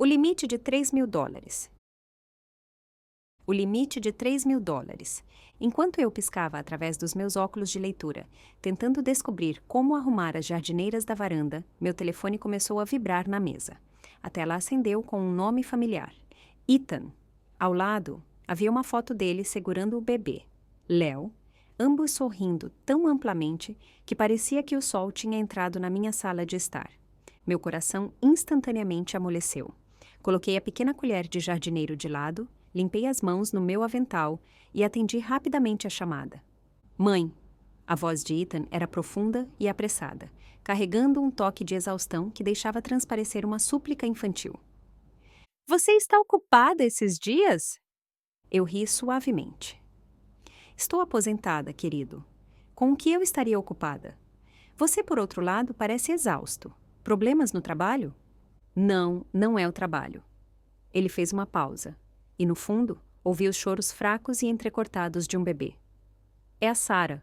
O limite de $3.000. O limite de $3.000. Enquanto eu piscava através dos meus óculos de leitura, tentando descobrir como arrumar as jardineiras da varanda, meu telefone começou a vibrar na mesa. A tela acendeu com um nome familiar: Ethan. Ao lado, havia uma foto dele segurando o bebê, Léo, ambos sorrindo tão amplamente que parecia que o sol tinha entrado na minha sala de estar. Meu coração instantaneamente amoleceu. Coloquei a pequena colher de jardineiro de lado, limpei as mãos no meu avental e atendi rapidamente a chamada. Mãe! A voz de Ethan era profunda e apressada, carregando um toque de exaustão que deixava transparecer uma súplica infantil. Você está ocupada esses dias? Eu ri suavemente. Estou aposentada, querido. Com o que eu estaria ocupada? Você, por outro lado, parece exausto. Problemas no trabalho? Não, não é o trabalho. Ele fez uma pausa. E, no fundo, ouvi os choros fracos e entrecortados de um bebê. É a Sarah.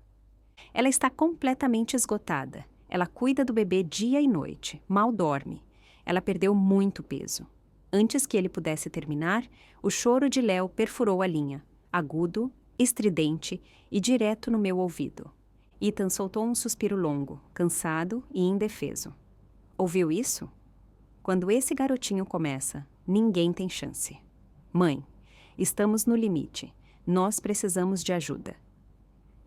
Ela está completamente esgotada. Ela cuida do bebê dia e noite, mal dorme. Ela perdeu muito peso. Antes que ele pudesse terminar, o choro de Léo perfurou a linha, agudo, estridente e direto no meu ouvido. Ethan soltou um suspiro longo, cansado e indefeso. Ouviu isso? Quando esse garotinho começa, ninguém tem chance. Mãe, estamos no limite. Nós precisamos de ajuda.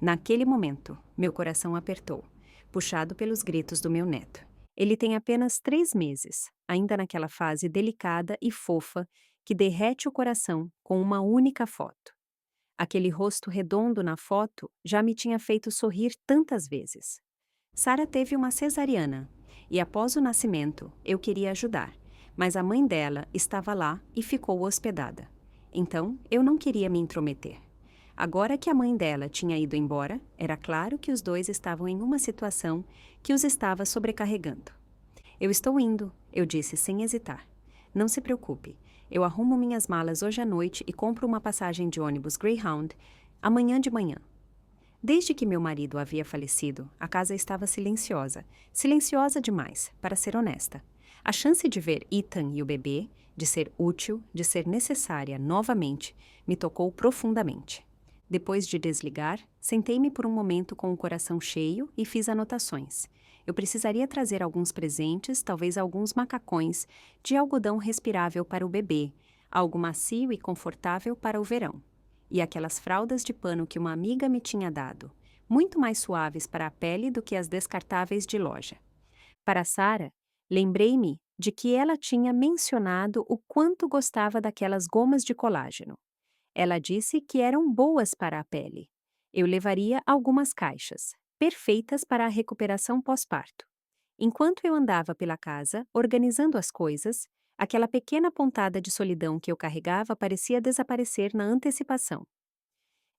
Naquele momento, meu coração apertou, puxado pelos gritos do meu neto. Ele tem apenas 3 meses, ainda naquela fase delicada e fofa que derrete o coração com uma única foto. Aquele rosto redondo na foto já me tinha feito sorrir tantas vezes. Sarah teve uma cesariana e, após o nascimento, eu queria ajudar, mas a mãe dela estava lá e ficou hospedada. Então, eu não queria me intrometer. Agora que a mãe dela tinha ido embora, era claro que os dois estavam em uma situação que os estava sobrecarregando. Eu estou indo, eu disse sem hesitar. Não se preocupe, eu arrumo minhas malas hoje à noite e compro uma passagem de ônibus Greyhound amanhã de manhã. Desde que meu marido havia falecido, a casa estava silenciosa. Silenciosa demais, para ser honesta. A chance de ver Ethan e o bebê, de ser útil, de ser necessária novamente, me tocou profundamente. Depois de desligar, sentei-me por um momento com o coração cheio e fiz anotações. Eu precisaria trazer alguns presentes, talvez alguns macacões, de algodão respirável para o bebê, algo macio e confortável para o verão. E aquelas fraldas de pano que uma amiga me tinha dado, muito mais suaves para a pele do que as descartáveis de loja. Para Sarah, lembrei-me de que ela tinha mencionado o quanto gostava daquelas gomas de colágeno. Ela disse que eram boas para a pele. Eu levaria algumas caixas, perfeitas para a recuperação pós-parto. Enquanto eu andava pela casa, organizando as coisas, aquela pequena pontada de solidão que eu carregava parecia desaparecer na antecipação.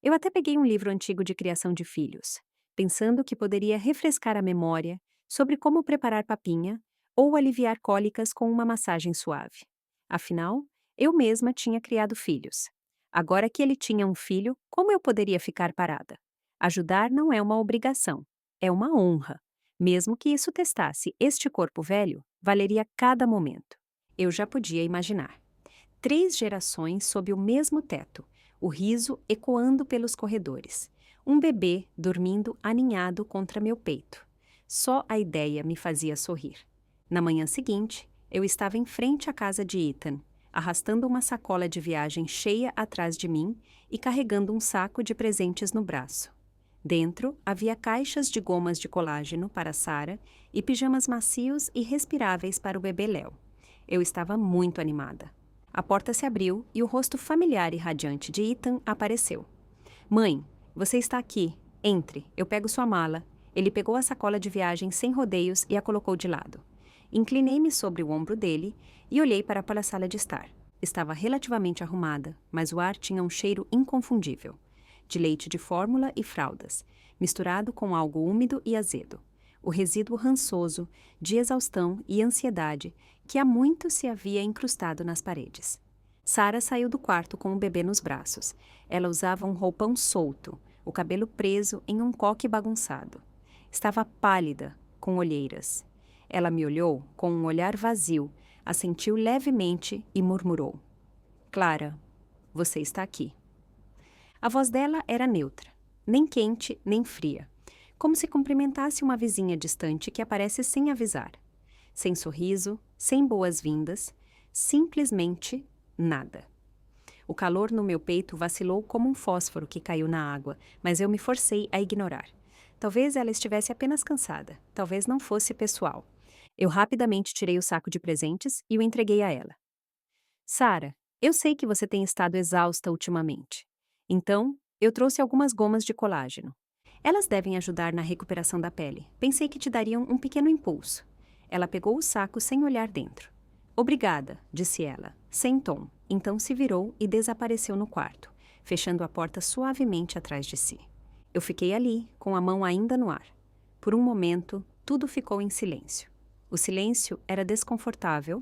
Eu até peguei um livro antigo de criação de filhos, pensando que poderia refrescar a memória sobre como preparar papinha ou aliviar cólicas com uma massagem suave. Afinal, eu mesma tinha criado filhos. Agora que ele tinha um filho, como eu poderia ficar parada? Ajudar não é uma obrigação, é uma honra. Mesmo que isso testasse este corpo velho, valeria cada momento. Eu já podia imaginar. 3 gerações sob o mesmo teto, o riso ecoando pelos corredores. Um bebê dormindo aninhado contra meu peito. Só a ideia me fazia sorrir. Na manhã seguinte, eu estava em frente à casa de Ethan, arrastando uma sacola de viagem cheia atrás de mim e carregando um saco de presentes no braço. Dentro, havia caixas de gomas de colágeno para Sarah e pijamas macios e respiráveis para o bebê Léo. Eu estava muito animada. A porta se abriu e o rosto familiar e radiante de Ethan apareceu. Mãe, você está aqui. Entre, eu pego sua mala. Ele pegou a sacola de viagem sem rodeios e a colocou de lado. Inclinei-me sobre o ombro dele e olhei para a sala de estar. Estava relativamente arrumada, mas o ar tinha um cheiro inconfundível. De leite de fórmula e fraldas, misturado com algo úmido e azedo. O resíduo rançoso, de exaustão e ansiedade que há muito se havia incrustado nas paredes. Sarah saiu do quarto com o bebê nos braços. Ela usava um roupão solto, o cabelo preso em um coque bagunçado. Estava pálida, com olheiras. Ela me olhou com um olhar vazio, Assentiu levemente e murmurou: Clara, você está aqui. A voz dela era neutra, nem quente nem fria, como se cumprimentasse uma vizinha distante que aparece sem avisar. Sem sorriso, sem boas-vindas, simplesmente nada. O calor no meu peito vacilou como um fósforo que caiu na água, mas eu me forcei a ignorar. Talvez ela estivesse apenas cansada, talvez não fosse pessoal. Eu rapidamente tirei o saco de presentes e o entreguei a ela. Sara, eu sei que você tem estado exausta ultimamente. Então, eu trouxe algumas gomas de colágeno. Elas devem ajudar na recuperação da pele. Pensei que te dariam um pequeno impulso. Ela pegou o saco sem olhar dentro. Obrigada, disse ela, sem tom. Então se virou e desapareceu no quarto, fechando a porta suavemente atrás de si. Eu fiquei ali, com a mão ainda no ar. Por um momento, tudo ficou em silêncio. O silêncio era desconfortável,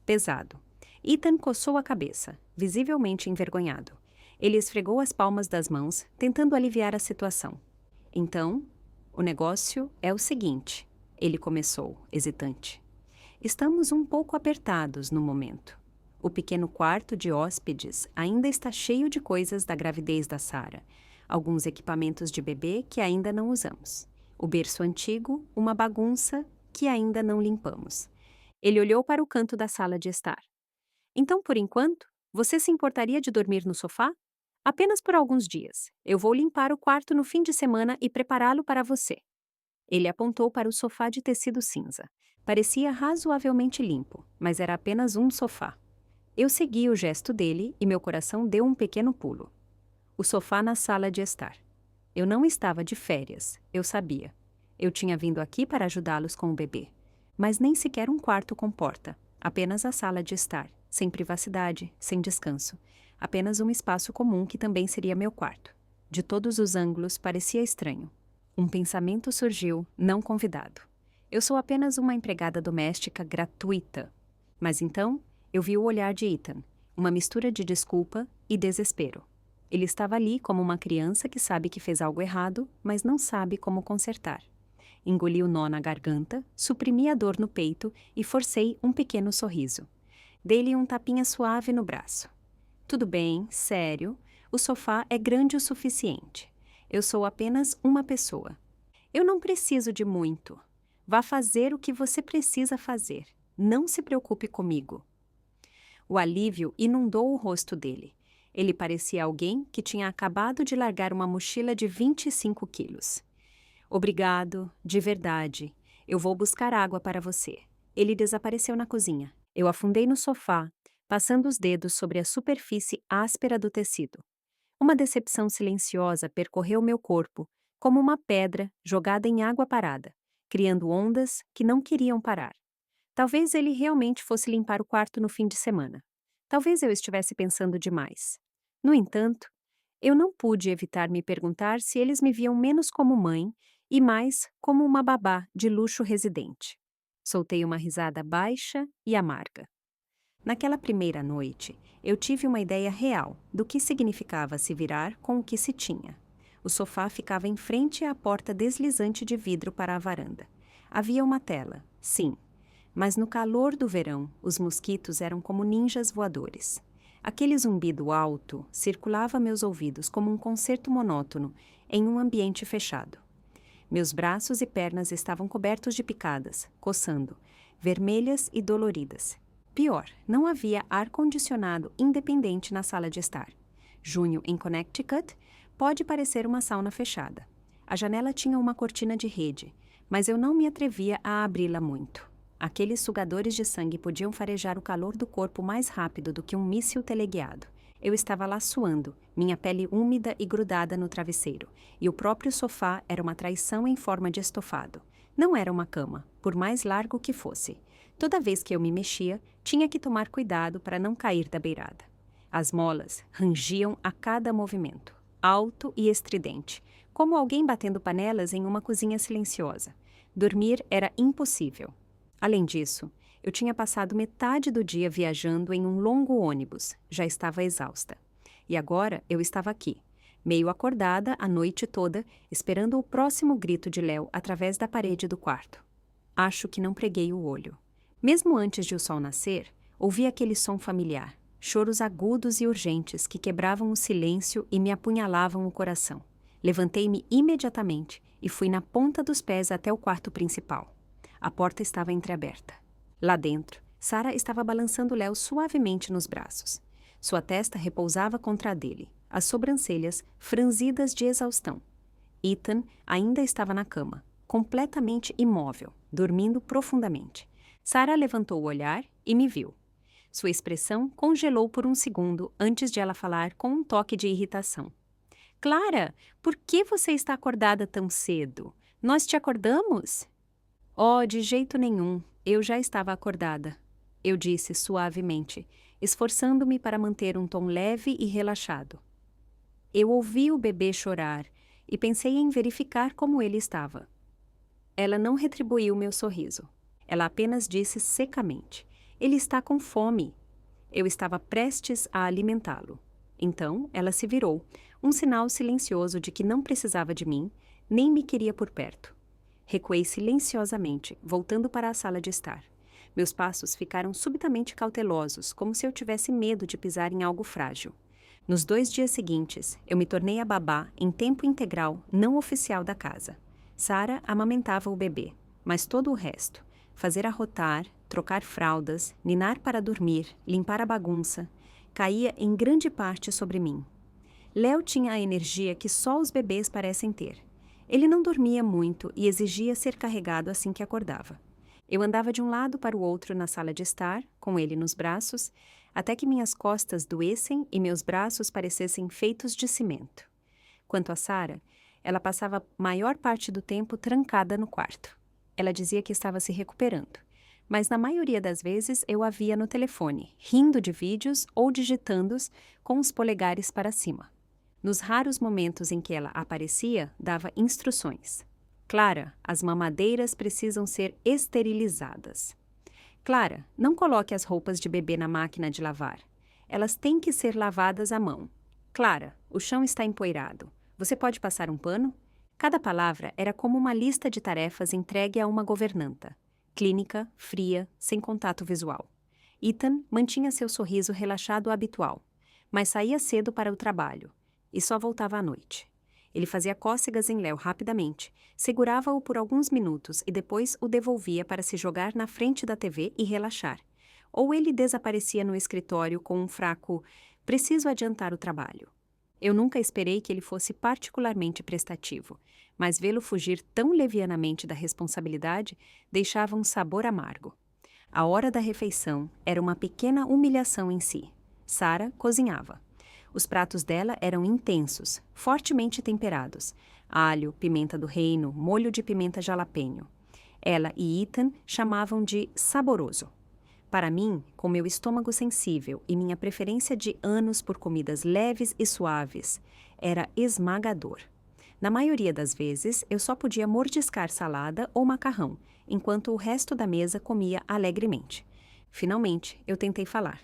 pesado. Ethan coçou a cabeça, visivelmente envergonhado. Ele esfregou as palmas das mãos, tentando aliviar a situação. Então, o negócio é o seguinte, ele começou, hesitante. Estamos um pouco apertados no momento. O pequeno quarto de hóspedes ainda está cheio de coisas da gravidez da Sara. Alguns equipamentos de bebê que ainda não usamos. O berço antigo, uma bagunça que ainda não limpamos. Ele olhou para o canto da sala de estar. Então, por enquanto, você se importaria de dormir no sofá? Apenas por alguns dias. Eu vou limpar o quarto no fim de semana e prepará-lo para você. Ele apontou para o sofá de tecido cinza. Parecia razoavelmente limpo, mas era apenas um sofá. Eu segui o gesto dele e meu coração deu um pequeno pulo. O sofá na sala de estar. Eu não estava de férias, eu sabia. Eu tinha vindo aqui para ajudá-los com o bebê. Mas nem sequer um quarto com porta, apenas a sala de estar, sem privacidade, sem descanso. Apenas um espaço comum que também seria meu quarto. De todos os ângulos parecia estranho. Um pensamento surgiu, não convidado. Eu sou apenas uma empregada doméstica gratuita. Mas então, eu vi o olhar de Ethan, uma mistura de desculpa e desespero. Ele estava ali como uma criança que sabe que fez algo errado, mas não sabe como consertar. Engoli o nó na garganta, suprimi a dor no peito e forcei um pequeno sorriso. Dei-lhe um tapinha suave no braço. Tudo bem, sério, o sofá é grande o suficiente. Eu sou apenas uma pessoa. Eu não preciso de muito. Vá fazer o que você precisa fazer. Não se preocupe comigo. O alívio inundou o rosto dele. Ele parecia alguém que tinha acabado de largar uma mochila de 25 quilos. Obrigado, de verdade. Eu vou buscar água para você. Ele desapareceu na cozinha. Eu afundei no sofá, passando os dedos sobre a superfície áspera do tecido. Uma decepção silenciosa percorreu meu corpo, como uma pedra jogada em água parada, criando ondas que não queriam parar. Talvez ele realmente fosse limpar o quarto no fim de semana. Talvez eu estivesse pensando demais. No entanto, eu não pude evitar me perguntar se eles me viam menos como mãe e mais como uma babá de luxo residente. Soltei uma risada baixa e amarga. Naquela primeira noite, eu tive uma ideia real do que significava se virar com o que se tinha. O sofá ficava em frente à porta deslizante de vidro para a varanda. Havia uma tela, sim, mas no calor do verão, os mosquitos eram como ninjas voadores. Aquele zumbido alto circulava meus ouvidos como um concerto monótono em um ambiente fechado. Meus braços e pernas estavam cobertos de picadas, coçando, vermelhas e doloridas. Pior, não havia ar-condicionado independente na sala de estar. Junho em Connecticut pode parecer uma sauna fechada. A janela tinha uma cortina de rede, mas eu não me atrevia a abri-la muito. Aqueles sugadores de sangue podiam farejar o calor do corpo mais rápido do que um míssil teleguiado. Eu estava lá suando, minha pele úmida e grudada no travesseiro, e o próprio sofá era uma traição em forma de estofado. Não era uma cama, por mais largo que fosse. Toda vez que eu me mexia, tinha que tomar cuidado para não cair da beirada. As molas rangiam a cada movimento, alto e estridente, como alguém batendo panelas em uma cozinha silenciosa. Dormir era impossível. Além disso, eu tinha passado metade do dia viajando em um longo ônibus, já estava exausta. E agora eu estava aqui, meio acordada a noite toda, esperando o próximo grito de Léo através da parede do quarto. Acho que não preguei o olho. Mesmo antes de o sol nascer, ouvi aquele som familiar, choros agudos e urgentes que quebravam o silêncio e me apunhalavam o coração. Levantei-me imediatamente e fui na ponta dos pés até o quarto principal. A porta estava entreaberta. Lá dentro, Sarah estava balançando Léo suavemente nos braços. Sua testa repousava contra a dele, as sobrancelhas franzidas de exaustão. Ethan ainda estava na cama, completamente imóvel, dormindo profundamente. Sarah levantou o olhar e me viu. Sua expressão congelou por um segundo antes de ela falar com um toque de irritação. Clara, por que você está acordada tão cedo? Nós te acordamos? Oh, de jeito nenhum. Eu já estava acordada. Eu disse suavemente, esforçando-me para manter um tom leve e relaxado. Eu ouvi o bebê chorar e pensei em verificar como ele estava. Ela não retribuiu meu sorriso. Ela apenas disse secamente: ele está com fome. Eu estava prestes a alimentá-lo. Então, ela se virou, um sinal silencioso de que não precisava de mim, nem me queria por perto. Recuei silenciosamente, voltando para a sala de estar. Meus passos ficaram subitamente cautelosos, como se eu tivesse medo de pisar em algo frágil. Nos 2 dias seguintes, eu me tornei a babá em tempo integral não oficial da casa. Sarah amamentava o bebê, mas todo o resto, fazer arrotar, trocar fraldas, ninar para dormir, limpar a bagunça, caía em grande parte sobre mim. Léo tinha a energia que só os bebês parecem ter. Ele não dormia muito e exigia ser carregado assim que acordava. Eu andava de um lado para o outro na sala de estar, com ele nos braços, até que minhas costas doessem e meus braços parecessem feitos de cimento. Quanto a Sarah, ela passava a maior parte do tempo trancada no quarto. Ela dizia que estava se recuperando, mas na maioria das vezes eu a via no telefone, rindo de vídeos ou digitando-os com os polegares para cima. Nos raros momentos em que ela aparecia, dava instruções. Clara, as mamadeiras precisam ser esterilizadas. Clara, não coloque as roupas de bebê na máquina de lavar. Elas têm que ser lavadas à mão. Clara, o chão está empoeirado. Você pode passar um pano? Cada palavra era como uma lista de tarefas entregue a uma governanta. Clínica, fria, sem contato visual. Ethan mantinha seu sorriso relaxado habitual, mas saía cedo para o trabalho e só voltava à noite. Ele fazia cócegas em Léo rapidamente, segurava-o por alguns minutos e depois o devolvia para se jogar na frente da TV e relaxar. Ou ele desaparecia no escritório com um fraco "preciso adiantar o trabalho". Eu nunca esperei que ele fosse particularmente prestativo, mas vê-lo fugir tão levianamente da responsabilidade deixava um sabor amargo. A hora da refeição era uma pequena humilhação em si. Sarah cozinhava. Os pratos dela eram intensos, fortemente temperados. Alho, pimenta do reino, molho de pimenta jalapeño. Ela e Ethan chamavam de saboroso. Para mim, com meu estômago sensível e minha preferência de anos por comidas leves e suaves, era esmagador. Na maioria das vezes, eu só podia mordiscar salada ou macarrão, enquanto o resto da mesa comia alegremente. Finalmente, eu tentei falar.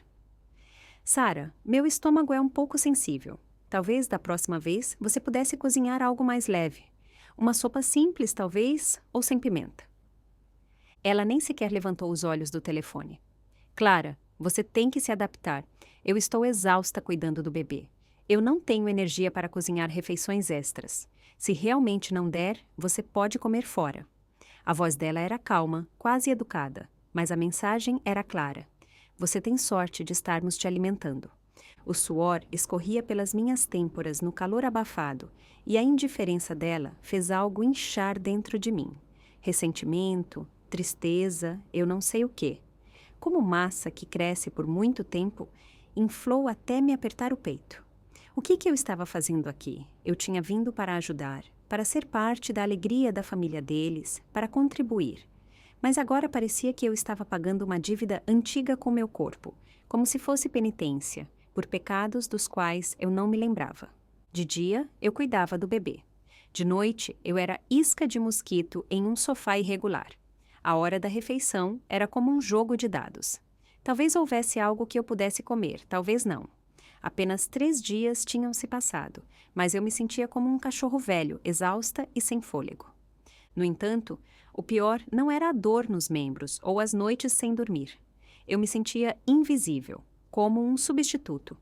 Sarah, meu estômago é um pouco sensível. Talvez, da próxima vez, você pudesse cozinhar algo mais leve. Uma sopa simples, talvez, ou sem pimenta. Ela nem sequer levantou os olhos do telefone. Clara, você tem que se adaptar. Eu estou exausta cuidando do bebê. Eu não tenho energia para cozinhar refeições extras. Se realmente não der, você pode comer fora. A voz dela era calma, quase educada, mas a mensagem era clara. Você tem sorte de estarmos te alimentando. O suor escorria pelas minhas têmporas no calor abafado, e a indiferença dela fez algo inchar dentro de mim. Ressentimento, tristeza, eu não sei o quê. Como massa que cresce por muito tempo, inflou até me apertar o peito. O que eu estava fazendo aqui? Eu tinha vindo para ajudar, para ser parte da alegria da família deles, para contribuir. Mas agora parecia que eu estava pagando uma dívida antiga com meu corpo, como se fosse penitência, por pecados dos quais eu não me lembrava. De dia, eu cuidava do bebê. De noite, eu era isca de mosquito em um sofá irregular. A hora da refeição era como um jogo de dados. Talvez houvesse algo que eu pudesse comer, talvez não. Apenas 3 dias tinham se passado, mas eu me sentia como um cachorro velho, exausta e sem fôlego. No entanto, O pior não era a dor nos membros ou as noites sem dormir. Eu me sentia invisível, como um substituto.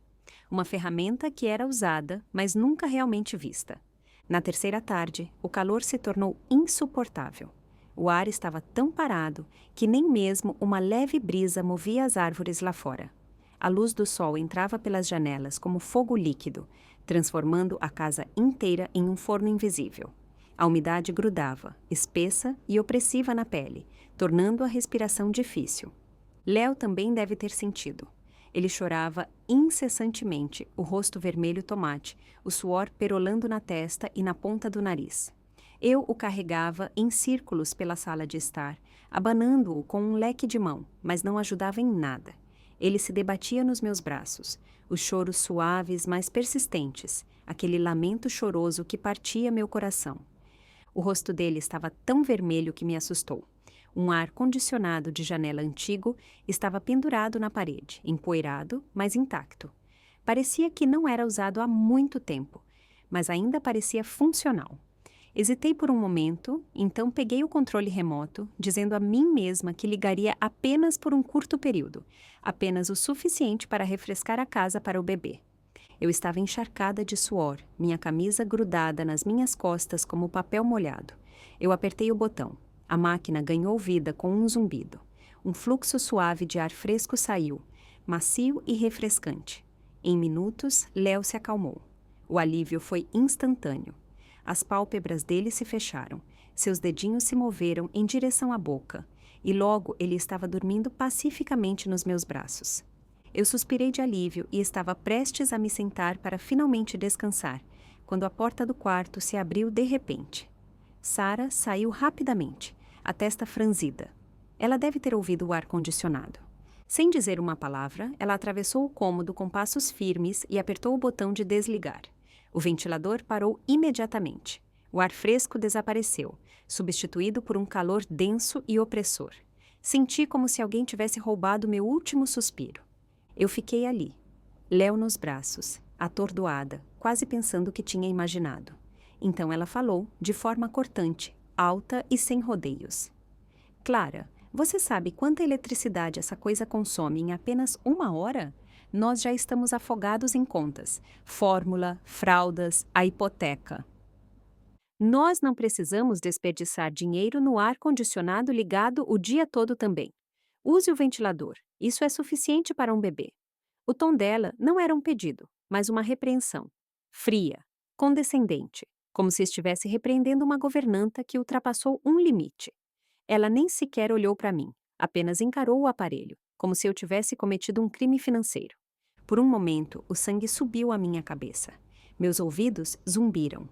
Uma ferramenta que era usada, mas nunca realmente vista. Na terceira tarde, o calor se tornou insuportável. O ar estava tão parado que nem mesmo uma leve brisa movia as árvores lá fora. A luz do sol entrava pelas janelas como fogo líquido, transformando a casa inteira em um forno invisível. A umidade grudava, espessa e opressiva na pele, tornando a respiração difícil. Léo também deve ter sentido. Ele chorava incessantemente, o rosto vermelho tomate, o suor perolando na testa e na ponta do nariz. Eu o carregava em círculos pela sala de estar, abanando-o com um leque de mão, mas não ajudava em nada. Ele se debatia nos meus braços, os choros suaves, mas persistentes, aquele lamento choroso que partia meu coração. O rosto dele estava tão vermelho que me assustou. Um ar-condicionado de janela antigo estava pendurado na parede, empoeirado, mas intacto. Parecia que não era usado há muito tempo, mas ainda parecia funcional. Hesitei por um momento, então peguei o controle remoto, dizendo a mim mesma que ligaria apenas por um curto período, apenas o suficiente para refrescar a casa para o bebê. Eu estava encharcada de suor, minha camisa grudada nas minhas costas como papel molhado. Eu apertei o botão. A máquina ganhou vida com um zumbido. Um fluxo suave de ar fresco saiu, macio e refrescante. Em minutos, Léo se acalmou. O alívio foi instantâneo. As pálpebras dele se fecharam, seus dedinhos se moveram em direção à boca, e logo ele estava dormindo pacificamente nos meus braços. Eu suspirei de alívio e estava prestes a me sentar para finalmente descansar, quando a porta do quarto se abriu de repente. Sara saiu rapidamente, a testa franzida. Ela deve ter ouvido o ar-condicionado. Sem dizer uma palavra, ela atravessou o cômodo com passos firmes e apertou o botão de desligar. O ventilador parou imediatamente. O ar fresco desapareceu, substituído por um calor denso e opressor. Senti como se alguém tivesse roubado meu último suspiro. Eu fiquei ali, Léo nos braços, atordoada, quase pensando o que tinha imaginado. Então ela falou, de forma cortante, alta e sem rodeios. Clara, você sabe quanta eletricidade essa coisa consome em apenas 1 hora? Nós já estamos afogados em contas. Fórmula, fraldas, a hipoteca. Nós não precisamos desperdiçar dinheiro no ar-condicionado ligado o dia todo também. Use o ventilador. Isso é suficiente para um bebê. O tom dela não era um pedido, mas uma repreensão. Fria, condescendente, como se estivesse repreendendo uma governanta que ultrapassou um limite. Ela nem sequer olhou para mim, apenas encarou o aparelho, como se eu tivesse cometido um crime financeiro. Por um momento, o sangue subiu à minha cabeça. Meus ouvidos zumbiram.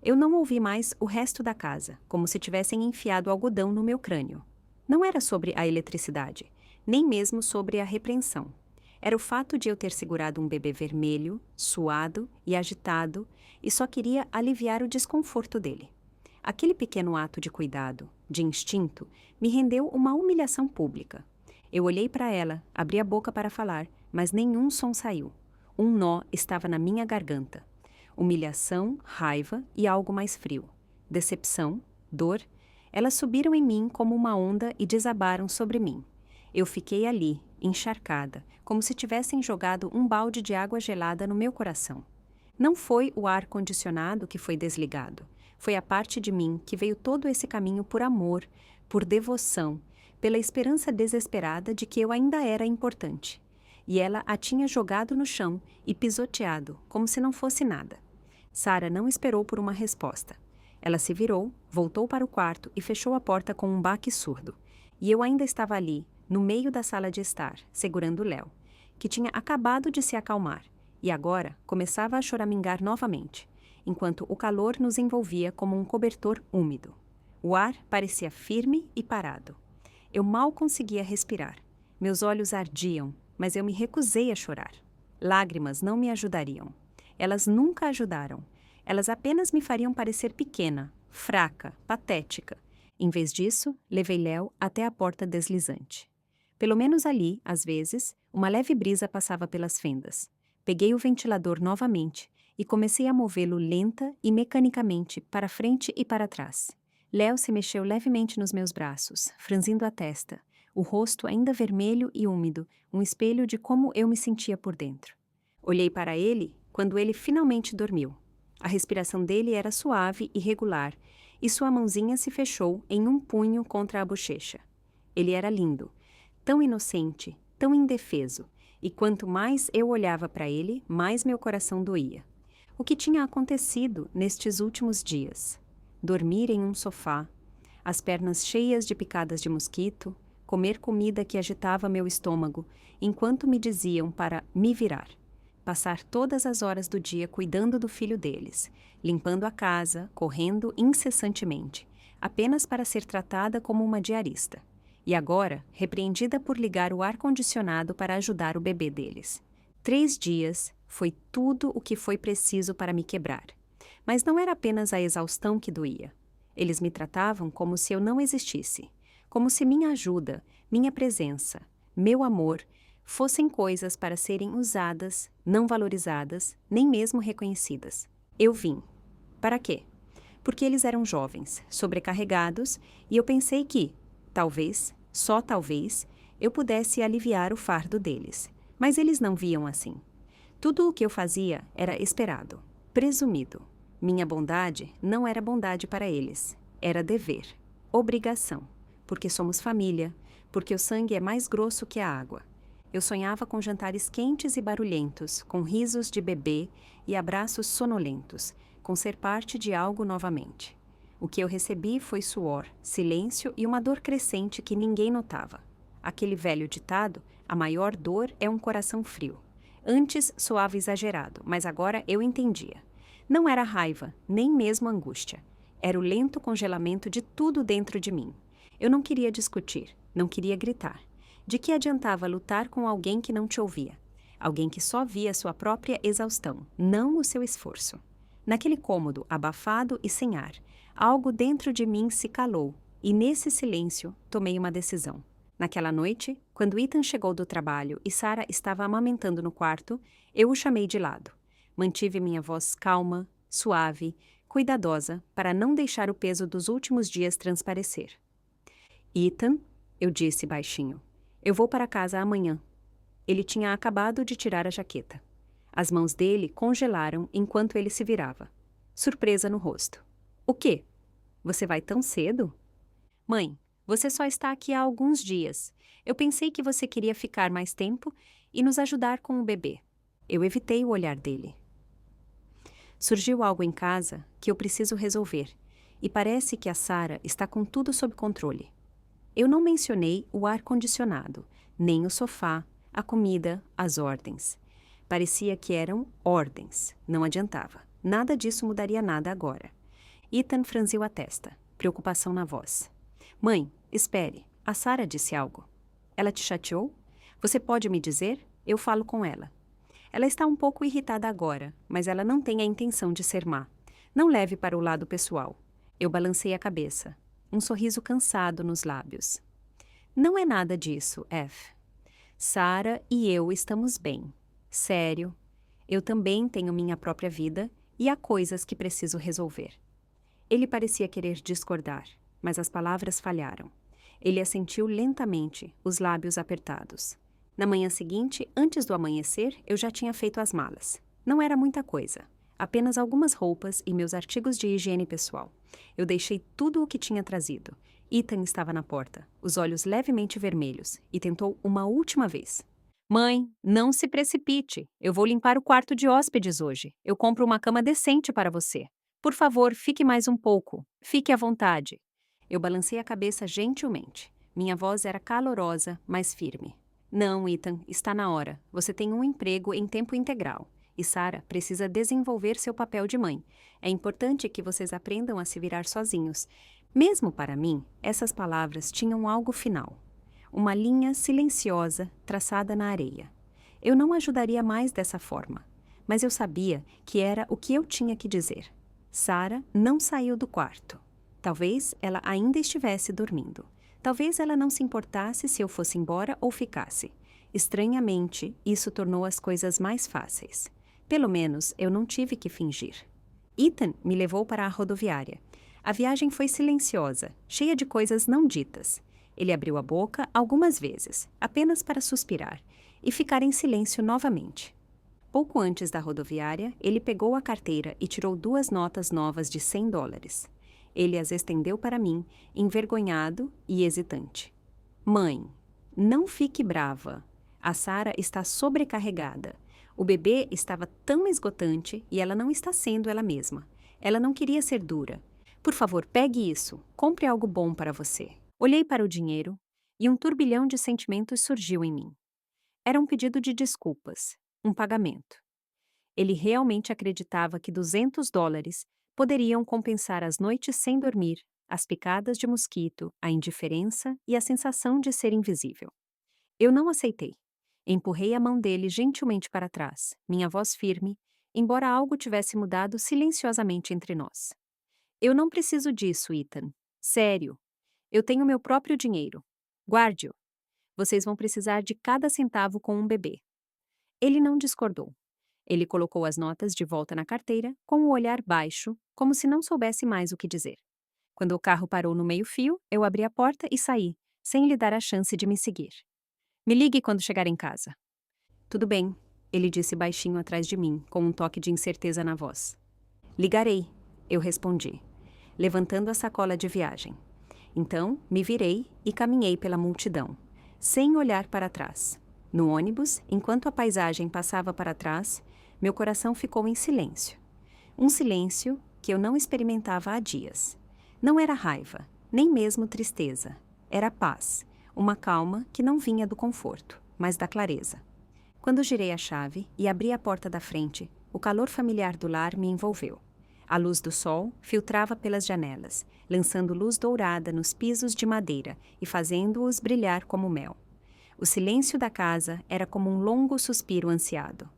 Eu não ouvi mais o resto da casa, como se tivessem enfiado algodão no meu crânio. Não era sobre a eletricidade, nem mesmo sobre a repreensão. Era o fato de eu ter segurado um bebê vermelho, suado e agitado, e só queria aliviar o desconforto dele. Aquele pequeno ato de cuidado, de instinto, me rendeu uma humilhação pública. Eu olhei para ela, abri a boca para falar, mas nenhum som saiu. Um nó estava na minha garganta. Humilhação, raiva e algo mais frio. Decepção, dor, elas subiram em mim como uma onda e desabaram sobre mim. Eu fiquei ali, encharcada, como se tivessem jogado um balde de água gelada no meu coração. Não foi o ar-condicionado que foi desligado. Foi a parte de mim que veio todo esse caminho por amor, por devoção, pela esperança desesperada de que eu ainda era importante. E ela a tinha jogado no chão e pisoteado, como se não fosse nada. Sara não esperou por uma resposta. Ela se virou, voltou para o quarto e fechou a porta com um baque surdo. E eu ainda estava ali, no meio da sala de estar, segurando Léo, que tinha acabado de se acalmar, e agora começava a choramingar novamente, enquanto o calor nos envolvia como um cobertor úmido. O ar parecia firme e parado. Eu mal conseguia respirar. Meus olhos ardiam, mas eu me recusei a chorar. Lágrimas não me ajudariam. Elas nunca ajudaram. Elas apenas me fariam parecer pequena, fraca, patética. Em vez disso, levei Léo até a porta deslizante. Pelo menos ali, às vezes, uma leve brisa passava pelas fendas. Peguei o ventilador novamente e comecei a movê-lo lenta e mecanicamente para frente e para trás. Léo se mexeu levemente nos meus braços, franzindo a testa, o rosto ainda vermelho e úmido, um espelho de como eu me sentia por dentro. Olhei para ele quando ele finalmente dormiu. A respiração dele era suave e regular, e sua mãozinha se fechou em um punho contra a bochecha. Ele era lindo, tão inocente, tão indefeso, e quanto mais eu olhava para ele, mais meu coração doía. O que tinha acontecido nestes últimos dias? Dormir em um sofá, as pernas cheias de picadas de mosquito, comer comida que agitava meu estômago, enquanto me diziam para me virar. Passar todas as horas do dia cuidando do filho deles, limpando a casa, correndo incessantemente, apenas para ser tratada como uma diarista. E agora, repreendida por ligar o ar-condicionado para ajudar o bebê deles. 3 dias foi tudo o que foi preciso para me quebrar. Mas não era apenas a exaustão que doía. Eles me tratavam como se eu não existisse, como se minha ajuda, minha presença, meu amor, fossem coisas para serem usadas, não valorizadas, nem mesmo reconhecidas. Eu vim. Para quê? Porque eles eram jovens, sobrecarregados, e eu pensei que, talvez, só talvez, eu pudesse aliviar o fardo deles. Mas eles não viam assim. Tudo o que eu fazia era esperado, presumido. Minha bondade não era bondade para eles, era dever, obrigação, porque somos família, porque o sangue é mais grosso que a água. Eu sonhava com jantares quentes e barulhentos, com risos de bebê e abraços sonolentos, com ser parte de algo novamente. O que eu recebi foi suor, silêncio e uma dor crescente que ninguém notava. Aquele velho ditado, a maior dor é um coração frio. Antes soava exagerado, mas agora eu entendia. Não era raiva, nem mesmo angústia. Era o lento congelamento de tudo dentro de mim. Eu não queria discutir, não queria gritar. De que adiantava lutar com alguém que não te ouvia? Alguém que só via sua própria exaustão, não o seu esforço. Naquele cômodo, abafado e sem ar, algo dentro de mim se calou, e nesse silêncio tomei uma decisão. Naquela noite, quando Ethan chegou do trabalho e Sarah estava amamentando no quarto, eu o chamei de lado. Mantive minha voz calma, suave, cuidadosa, para não deixar o peso dos últimos dias transparecer. Ethan, eu disse baixinho, eu vou para casa amanhã. Ele tinha acabado de tirar a jaqueta. As mãos dele congelaram enquanto ele se virava. Surpresa no rosto. O quê? Você vai tão cedo? Mãe, você só está aqui há alguns dias. Eu pensei que você queria ficar mais tempo e nos ajudar com o bebê. Eu evitei o olhar dele. Surgiu algo em casa que eu preciso resolver, e parece que a Sarah está com tudo sob controle. Eu não mencionei o ar-condicionado, nem o sofá, a comida, as ordens. Parecia que eram ordens, não adiantava. Nada disso mudaria nada agora. Ethan franziu a testa, preocupação na voz. Mãe, espere, a Sarah disse algo. Ela te chateou? Você pode me dizer? Eu falo com ela. Ela está um pouco irritada agora, mas ela não tem a intenção de ser má. Não leve para o lado pessoal. Eu balancei a cabeça, um sorriso cansado nos lábios. Não é nada disso, F. Sarah e eu estamos bem. Sério. Eu também tenho minha própria vida e há coisas que preciso resolver. Ele parecia querer discordar, mas as palavras falharam. Ele assentiu lentamente, os lábios apertados. Na manhã seguinte, antes do amanhecer, eu já tinha feito as malas. Não era muita coisa. Apenas algumas roupas e meus artigos de higiene pessoal. Eu deixei tudo o que tinha trazido. Ethan estava na porta, os olhos levemente vermelhos, e tentou uma última vez. Mãe, não se precipite. Eu vou limpar o quarto de hóspedes hoje. Eu compro uma cama decente para você. Por favor, fique mais um pouco. Fique à vontade. Eu balancei a cabeça gentilmente. Minha voz era calorosa, mas firme. Não, Ethan, está na hora. Você tem um emprego em tempo integral. E Sarah precisa desenvolver seu papel de mãe. É importante que vocês aprendam a se virar sozinhos. Mesmo para mim, essas palavras tinham algo final. Uma linha silenciosa traçada na areia. Eu não ajudaria mais dessa forma, mas eu sabia que era o que eu tinha que dizer. Sarah não saiu do quarto. Talvez ela ainda estivesse dormindo. Talvez ela não se importasse se eu fosse embora ou ficasse. Estranhamente, isso tornou as coisas mais fáceis. Pelo menos eu não tive que fingir. Ethan me levou para a rodoviária. A viagem foi silenciosa, cheia de coisas não ditas. Ele abriu a boca algumas vezes, apenas para suspirar, e ficar em silêncio novamente. Pouco antes da rodoviária, ele pegou a carteira e tirou 2 notas novas de $100. Ele as estendeu para mim, envergonhado e hesitante. Mãe, não fique brava. A Sarah está sobrecarregada. O bebê estava tão esgotante e ela não está sendo ela mesma. Ela não queria ser dura. Por favor, pegue isso. Compre algo bom para você. Olhei para o dinheiro e um turbilhão de sentimentos surgiu em mim. Era um pedido de desculpas, um pagamento. Ele realmente acreditava que $200 poderiam compensar as noites sem dormir, as picadas de mosquito, a indiferença e a sensação de ser invisível. Eu não aceitei. Empurrei a mão dele gentilmente para trás, minha voz firme, embora algo tivesse mudado silenciosamente entre nós. Eu não preciso disso, Ethan. Sério. Eu tenho meu próprio dinheiro. Guarde-o. Vocês vão precisar de cada centavo com um bebê. Ele não discordou. Ele colocou as notas de volta na carteira, com o olhar baixo, como se não soubesse mais o que dizer. Quando o carro parou no meio-fio, eu abri a porta e saí, sem lhe dar a chance de me seguir. Me ligue quando chegar em casa. Tudo bem, ele disse baixinho atrás de mim, com um toque de incerteza na voz. Ligarei, eu respondi, levantando a sacola de viagem. Então, me virei e caminhei pela multidão, sem olhar para trás. No ônibus, enquanto a paisagem passava para trás, meu coração ficou em silêncio. Um silêncio que eu não experimentava há dias. Não era raiva, nem mesmo tristeza. Era paz, uma calma que não vinha do conforto, mas da clareza. Quando girei a chave e abri a porta da frente, o calor familiar do lar me envolveu. A luz do sol filtrava pelas janelas, lançando luz dourada nos pisos de madeira e fazendo-os brilhar como mel. O silêncio da casa era como um longo suspiro ansiado.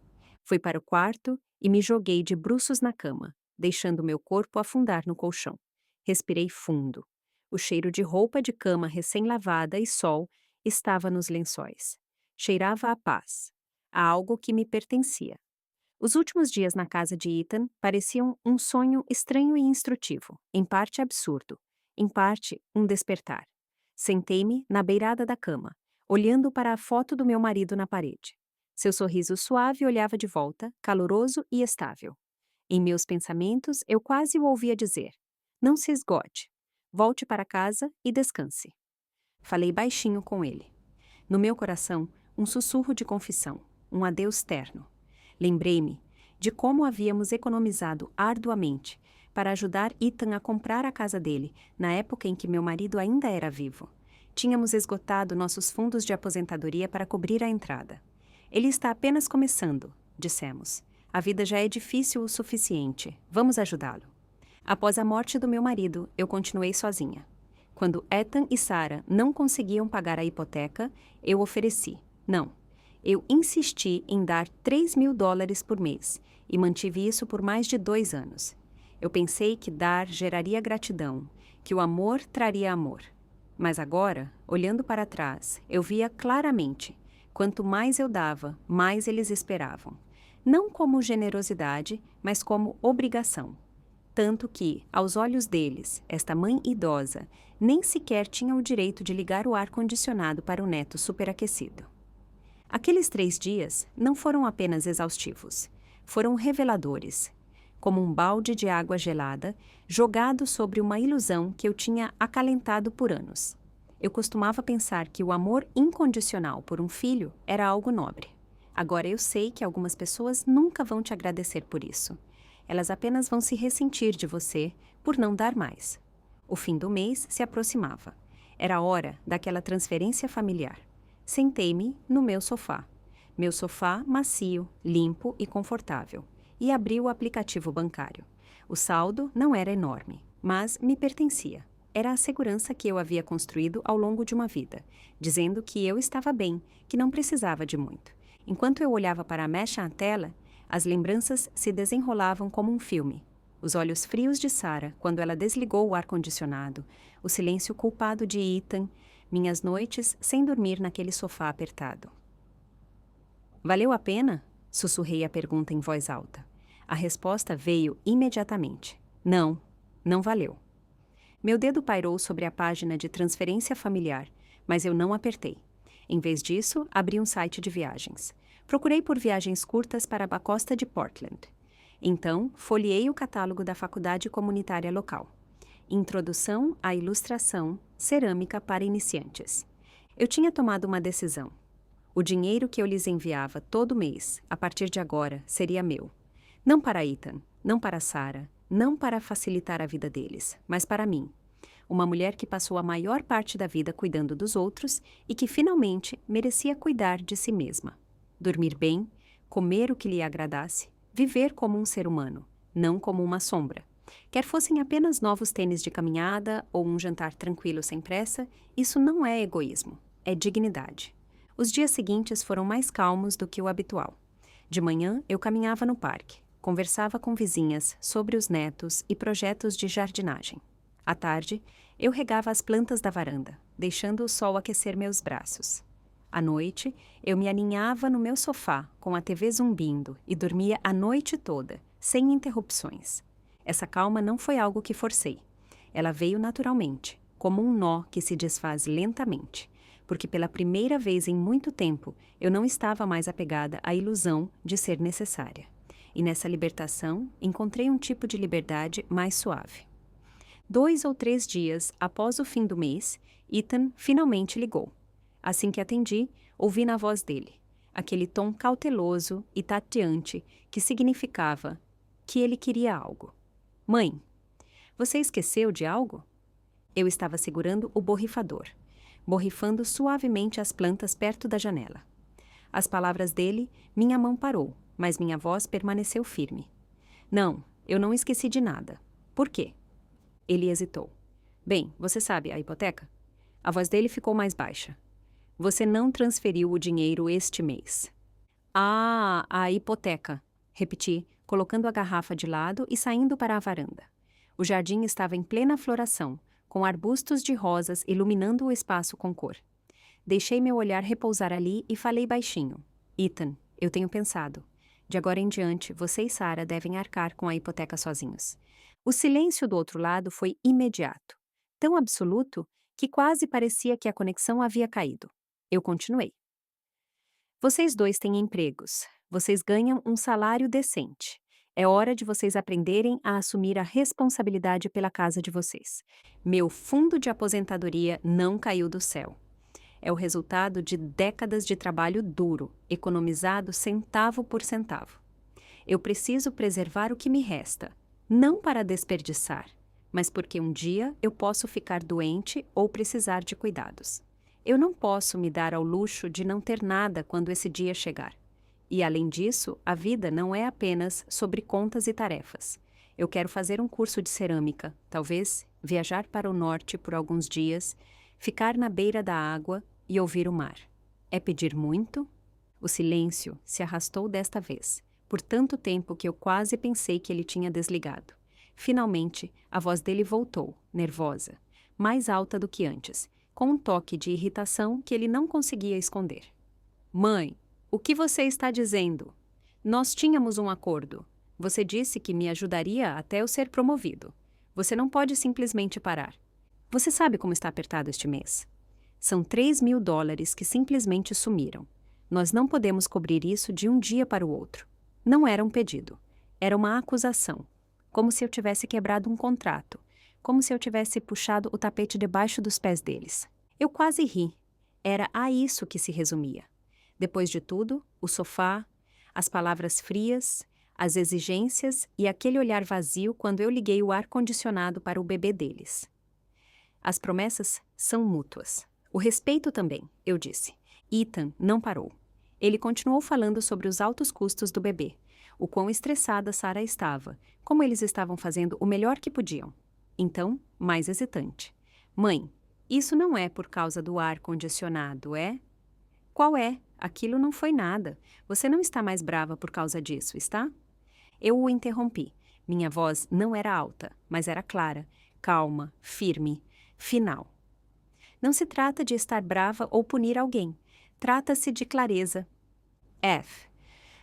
Fui para o quarto e me joguei de bruços na cama, deixando meu corpo afundar no colchão. Respirei fundo. O cheiro de roupa de cama recém-lavada e sol estava nos lençóis. Cheirava a paz, a algo que me pertencia. Os últimos dias na casa de Ethan pareciam um sonho estranho e instrutivo, em parte absurdo, em parte um despertar. Sentei-me na beirada da cama, olhando para a foto do meu marido na parede. Seu sorriso suave olhava de volta, caloroso e estável. Em meus pensamentos, eu quase o ouvia dizer: não se esgote. Volte para casa e descanse. Falei baixinho com ele. No meu coração, um sussurro de confissão, um adeus terno. Lembrei-me de como havíamos economizado arduamente para ajudar Ethan a comprar a casa dele, na época em que meu marido ainda era vivo. Tínhamos esgotado nossos fundos de aposentadoria para cobrir a entrada. Ele está apenas começando, dissemos. A vida já é difícil o suficiente. Vamos ajudá-lo. Após a morte do meu marido, eu continuei sozinha. Quando Ethan e Sarah não conseguiam pagar a hipoteca, eu ofereci. Não. Eu insisti em dar $3.000 por mês e mantive isso por mais de 2 anos. Eu pensei que dar geraria gratidão, que o amor traria amor. Mas agora, olhando para trás, eu via claramente, quanto mais eu dava, mais eles esperavam. Não como generosidade, mas como obrigação. Tanto que, aos olhos deles, esta mãe idosa nem sequer tinha o direito de ligar o ar-condicionado para o neto superaquecido. Aqueles 3 dias não foram apenas exaustivos, foram reveladores, como um balde de água gelada jogado sobre uma ilusão que eu tinha acalentado por anos. Eu costumava pensar que o amor incondicional por um filho era algo nobre. Agora eu sei que algumas pessoas nunca vão te agradecer por isso. Elas apenas vão se ressentir de você por não dar mais. O fim do mês se aproximava. Era a hora daquela transferência familiar. Sentei-me no meu sofá. Meu sofá macio, limpo e confortável. E abri o aplicativo bancário. O saldo não era enorme, mas me pertencia. Era a segurança que eu havia construído ao longo de uma vida, dizendo que eu estava bem, que não precisava de muito. Enquanto eu olhava para a mecha na tela, as lembranças se desenrolavam como um filme. Os olhos frios de Sarah quando ela desligou o ar-condicionado, o silêncio culpado de Ethan, minhas noites sem dormir naquele sofá apertado. Valeu a pena? Sussurrei a pergunta em voz alta. A resposta veio imediatamente. Não, não valeu. Meu dedo pairou sobre a página de transferência familiar, mas eu não apertei. Em vez disso, abri um site de viagens. Procurei por viagens curtas para a costa de Portland. Então, folheei o catálogo da faculdade comunitária local. Introdução à ilustração, cerâmica para iniciantes. Eu tinha tomado uma decisão. O dinheiro que eu lhes enviava todo mês, a partir de agora, seria meu. Não para Ethan, não para Sarah, não para facilitar a vida deles, mas para mim. Uma mulher que passou a maior parte da vida cuidando dos outros e que finalmente merecia cuidar de si mesma. Dormir bem, comer o que lhe agradasse, viver como um ser humano, não como uma sombra. Quer fossem apenas novos tênis de caminhada ou um jantar tranquilo sem pressa, isso não é egoísmo, é dignidade. Os dias seguintes foram mais calmos do que o habitual. De manhã, eu caminhava no parque, conversava com vizinhas sobre os netos e projetos de jardinagem. À tarde, eu regava as plantas da varanda, deixando o sol aquecer meus braços. À noite, eu me aninhava no meu sofá, com a TV zumbindo, e dormia a noite toda, sem interrupções. Essa calma não foi algo que forcei. Ela veio naturalmente, como um nó que se desfaz lentamente, porque pela primeira vez em muito tempo eu não estava mais apegada à ilusão de ser necessária. E nessa libertação, encontrei um tipo de liberdade mais suave. 2 ou 3 dias após o fim do mês, Ethan finalmente ligou. Assim que atendi, ouvi na voz dele, aquele tom cauteloso e tateante que significava que ele queria algo. Mãe, você esqueceu de algo? Eu estava segurando o borrifador, borrifando suavemente as plantas perto da janela. Às palavras dele, minha mão parou, mas minha voz permaneceu firme. Não, eu não esqueci de nada. Por quê? Ele hesitou. Bem, você sabe, a hipoteca? A voz dele ficou mais baixa. Você não transferiu o dinheiro este mês. Ah, a hipoteca, repeti, colocando a garrafa de lado e saindo para a varanda. O jardim estava em plena floração, com arbustos de rosas iluminando o espaço com cor. Deixei meu olhar repousar ali e falei baixinho. Ethan, eu tenho pensado. De agora em diante, você e Sarah devem arcar com a hipoteca sozinhos. O silêncio do outro lado foi imediato, tão absoluto que quase parecia que a conexão havia caído. Eu continuei. Vocês dois têm empregos. Vocês ganham um salário decente. É hora de vocês aprenderem a assumir a responsabilidade pela casa de vocês. Meu fundo de aposentadoria não caiu do céu. É o resultado de décadas de trabalho duro, economizado centavo por centavo. Eu preciso preservar o que me resta, não para desperdiçar, mas porque um dia eu posso ficar doente ou precisar de cuidados. Eu não posso me dar ao luxo de não ter nada quando esse dia chegar. E, além disso, a vida não é apenas sobre contas e tarefas. Eu quero fazer um curso de cerâmica, talvez viajar para o norte por alguns dias, ficar na beira da água e ouvir o mar. É pedir muito? O silêncio se arrastou desta vez, por tanto tempo que eu quase pensei que ele tinha desligado. Finalmente, a voz dele voltou, nervosa, mais alta do que antes, com um toque de irritação que ele não conseguia esconder. Mãe, o que você está dizendo? Nós tínhamos um acordo. Você disse que me ajudaria até eu ser promovido. Você não pode simplesmente parar. Você sabe como está apertado este mês. São $3.000 que simplesmente sumiram. Nós não podemos cobrir isso de um dia para o outro. Não era um pedido. Era uma acusação. Como se eu tivesse quebrado um contrato. Como se eu tivesse puxado o tapete debaixo dos pés deles. Eu quase ri. Era a isso que se resumia. Depois de tudo, o sofá, as palavras frias, as exigências e aquele olhar vazio quando eu liguei o ar-condicionado para o bebê deles. As promessas são mútuas. O respeito também, eu disse. Ethan não parou. Ele continuou falando sobre os altos custos do bebê, o quão estressada Sarah estava, como eles estavam fazendo o melhor que podiam. Então, mais hesitante. Mãe, isso não é por causa do ar-condicionado, é? Qual é? Aquilo não foi nada. Você não está mais brava por causa disso, está? Eu o interrompi. Minha voz não era alta, mas era clara, calma, firme, final. Não se trata de estar brava ou punir alguém. Trata-se de clareza. F.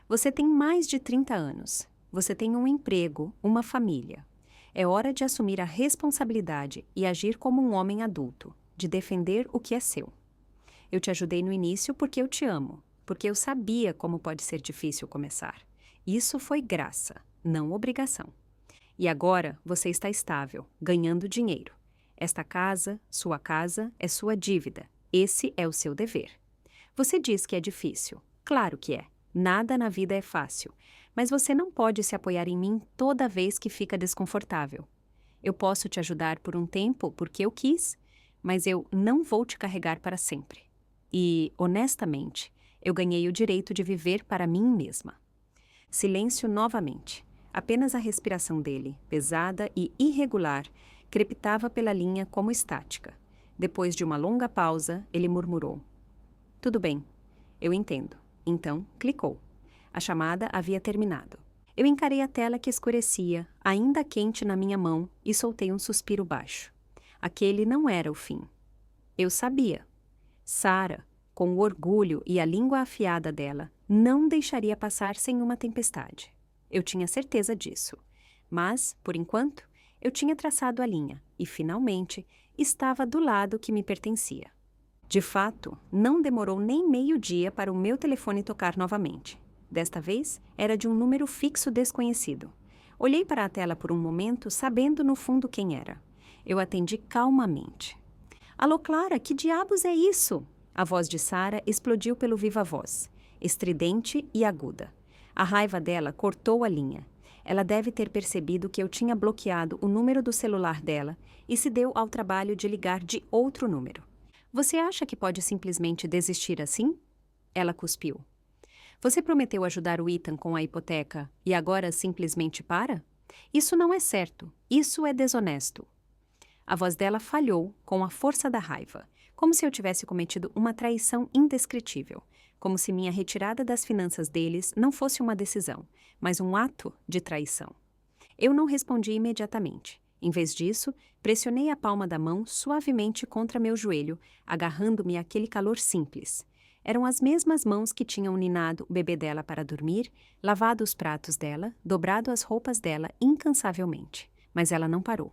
Você tem mais de 30 anos. Você tem um emprego, uma família. É hora de assumir a responsabilidade e agir como um homem adulto, de defender o que é seu. Eu te ajudei no início porque eu te amo, porque eu sabia como pode ser difícil começar. Isso foi graça, não obrigação. E agora você está estável, ganhando dinheiro. Esta casa, é sua dívida. Esse é o seu dever. Você diz que é difícil. Claro que é. Nada na vida é fácil. Mas você não pode se apoiar em mim toda vez que fica desconfortável. Eu posso te ajudar por um tempo porque eu quis, mas eu não vou te carregar para sempre. E, honestamente, eu ganhei o direito de viver para mim mesma. Silêncio novamente. Apenas a respiração dele, pesada e irregular, crepitava pela linha como estática. Depois de uma longa pausa, ele murmurou: Tudo bem, eu entendo. Então, clicou. A chamada havia terminado. Eu encarei a tela que escurecia, ainda quente na minha mão, e soltei um suspiro baixo. Aquele não era o fim. Eu sabia. Sarah, com o orgulho e a língua afiada dela, não deixaria passar sem uma tempestade. Eu tinha certeza disso. Mas, por enquanto, eu tinha traçado a linha e, finalmente, estava do lado que me pertencia. De fato, não demorou nem meio-dia para o meu telefone tocar novamente. Desta vez, era de um número fixo desconhecido. Olhei para a tela por um momento, sabendo no fundo quem era. Eu atendi calmamente. Alô, Clara, que diabos é isso? A voz de Sarah explodiu pelo viva-voz, estridente e aguda. A raiva dela cortou a linha. Ela deve ter percebido que eu tinha bloqueado o número do celular dela e se deu ao trabalho de ligar de outro número. Você acha que pode simplesmente desistir assim? Ela cuspiu. Você prometeu ajudar o Ethan com a hipoteca e agora simplesmente para? Isso não é certo. Isso é desonesto. A voz dela falhou com a força da raiva, como se eu tivesse cometido uma traição indescritível, como se minha retirada das finanças deles não fosse uma decisão, mas um ato de traição. Eu não respondi imediatamente. Em vez disso, pressionei a palma da mão suavemente contra meu joelho, agarrando-me àquele calor simples. Eram as mesmas mãos que tinham ninado o bebê dela para dormir, lavado os pratos dela, dobrado as roupas dela incansavelmente. Mas ela não parou.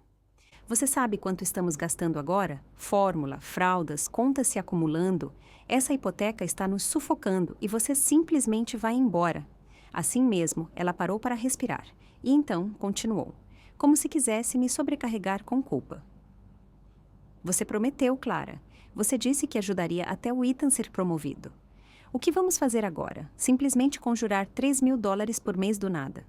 Você sabe quanto estamos gastando agora? Fórmula, fraldas, contas se acumulando. Essa hipoteca está nos sufocando e você simplesmente vai embora. Assim mesmo, ela parou para respirar e então continuou, como se quisesse me sobrecarregar com culpa. Você prometeu, Clara. Você disse que ajudaria até o Ethan ser promovido. O que vamos fazer agora? Simplesmente conjurar $3.000 por mês do nada.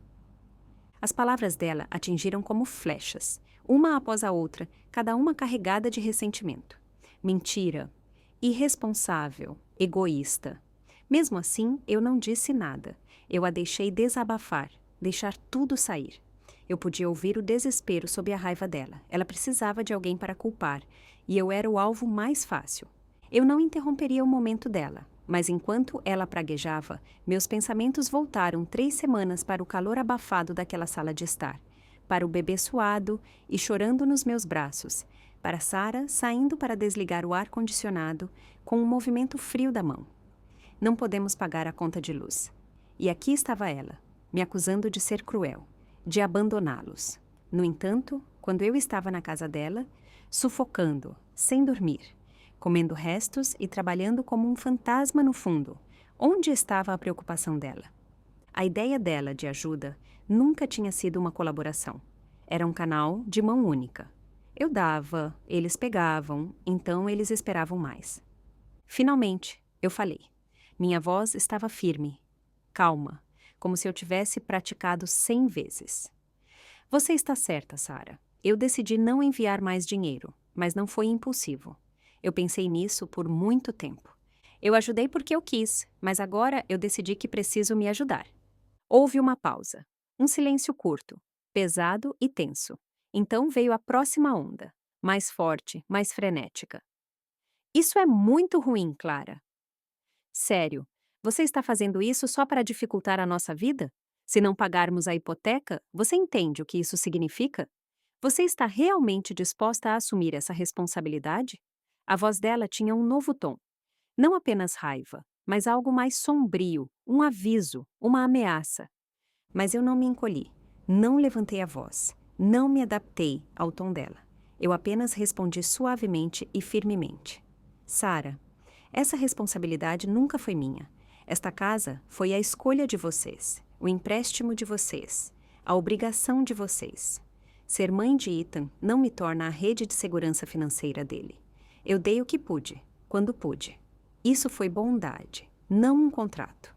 As palavras dela atingiram como flechas, uma após a outra, cada uma carregada de ressentimento. Mentira, irresponsável, egoísta. Mesmo assim, eu não disse nada. Eu a deixei desabafar, deixar tudo sair. Eu podia ouvir o desespero sob a raiva dela. Ela precisava de alguém para culpar, e eu era o alvo mais fácil. Eu não interromperia o momento dela. Mas enquanto ela praguejava, meus pensamentos voltaram 3 semanas para o calor abafado daquela sala de estar, para o bebê suado e chorando nos meus braços, para Sarah saindo para desligar o ar-condicionado com um movimento frio da mão. Não podemos pagar a conta de luz. E aqui estava ela, me acusando de ser cruel, de abandoná-los. No entanto, quando eu estava na casa dela, sufocando, sem dormir, comendo restos e trabalhando como um fantasma no fundo. Onde estava a preocupação dela? A ideia dela de ajuda nunca tinha sido uma colaboração. Era um canal de mão única. Eu dava, eles pegavam, então eles esperavam mais. Finalmente, eu falei. Minha voz estava firme, calma, como se eu tivesse praticado 100 vezes. Você está certa, Sarah. Eu decidi não enviar mais dinheiro, mas não foi impulsivo. Eu pensei nisso por muito tempo. Eu ajudei porque eu quis, mas agora eu decidi que preciso me ajudar. Houve uma pausa. Um silêncio curto, pesado e tenso. Então veio a próxima onda, mais forte, mais frenética. Isso é muito ruim, Clara. Sério, você está fazendo isso só para dificultar a nossa vida? Se não pagarmos a hipoteca, você entende o que isso significa? Você está realmente disposta a assumir essa responsabilidade? A voz dela tinha um novo tom. Não apenas raiva, mas algo mais sombrio, um aviso, uma ameaça. Mas eu não me encolhi, não levantei a voz. Não me adaptei ao tom dela. Eu apenas respondi suavemente e firmemente. Sarah, essa responsabilidade nunca foi minha. Esta casa foi a escolha de vocês, o empréstimo de vocês, a obrigação de vocês. Ser mãe de Ethan não me torna a rede de segurança financeira dele. Eu dei o que pude, quando pude. Isso foi bondade, não um contrato.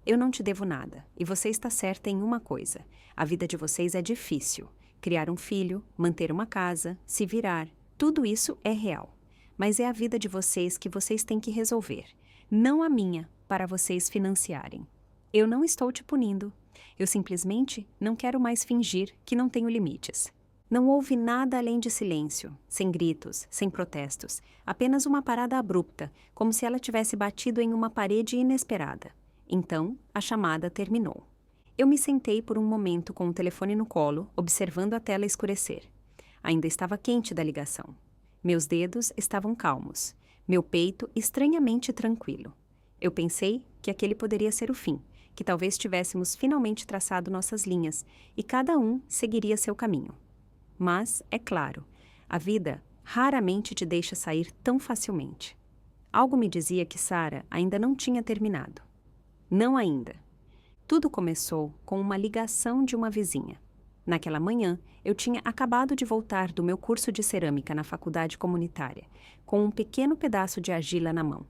Eu não te devo nada, e você está certa em uma coisa. A vida de vocês é difícil. Criar um filho, manter uma casa, se virar, tudo isso é real. Mas é a vida de vocês que vocês têm que resolver, não a minha, para vocês financiarem. Eu não estou te punindo. Eu simplesmente não quero mais fingir que não tenho limites. Não houve nada além de silêncio, sem gritos, sem protestos, apenas uma parada abrupta, como se ela tivesse batido em uma parede inesperada. Então, a chamada terminou. Eu me sentei por um momento com o telefone no colo, observando a tela escurecer. Ainda estava quente da ligação. Meus dedos estavam calmos, meu peito estranhamente tranquilo. Eu pensei que aquele poderia ser o fim, que talvez tivéssemos finalmente traçado nossas linhas e cada um seguiria seu caminho. Mas, é claro, a vida raramente te deixa sair tão facilmente. Algo me dizia que Sarah ainda não tinha terminado. Não ainda. Tudo começou com uma ligação de uma vizinha. Naquela manhã, eu tinha acabado de voltar do meu curso de cerâmica na faculdade comunitária, com um pequeno pedaço de argila na mão.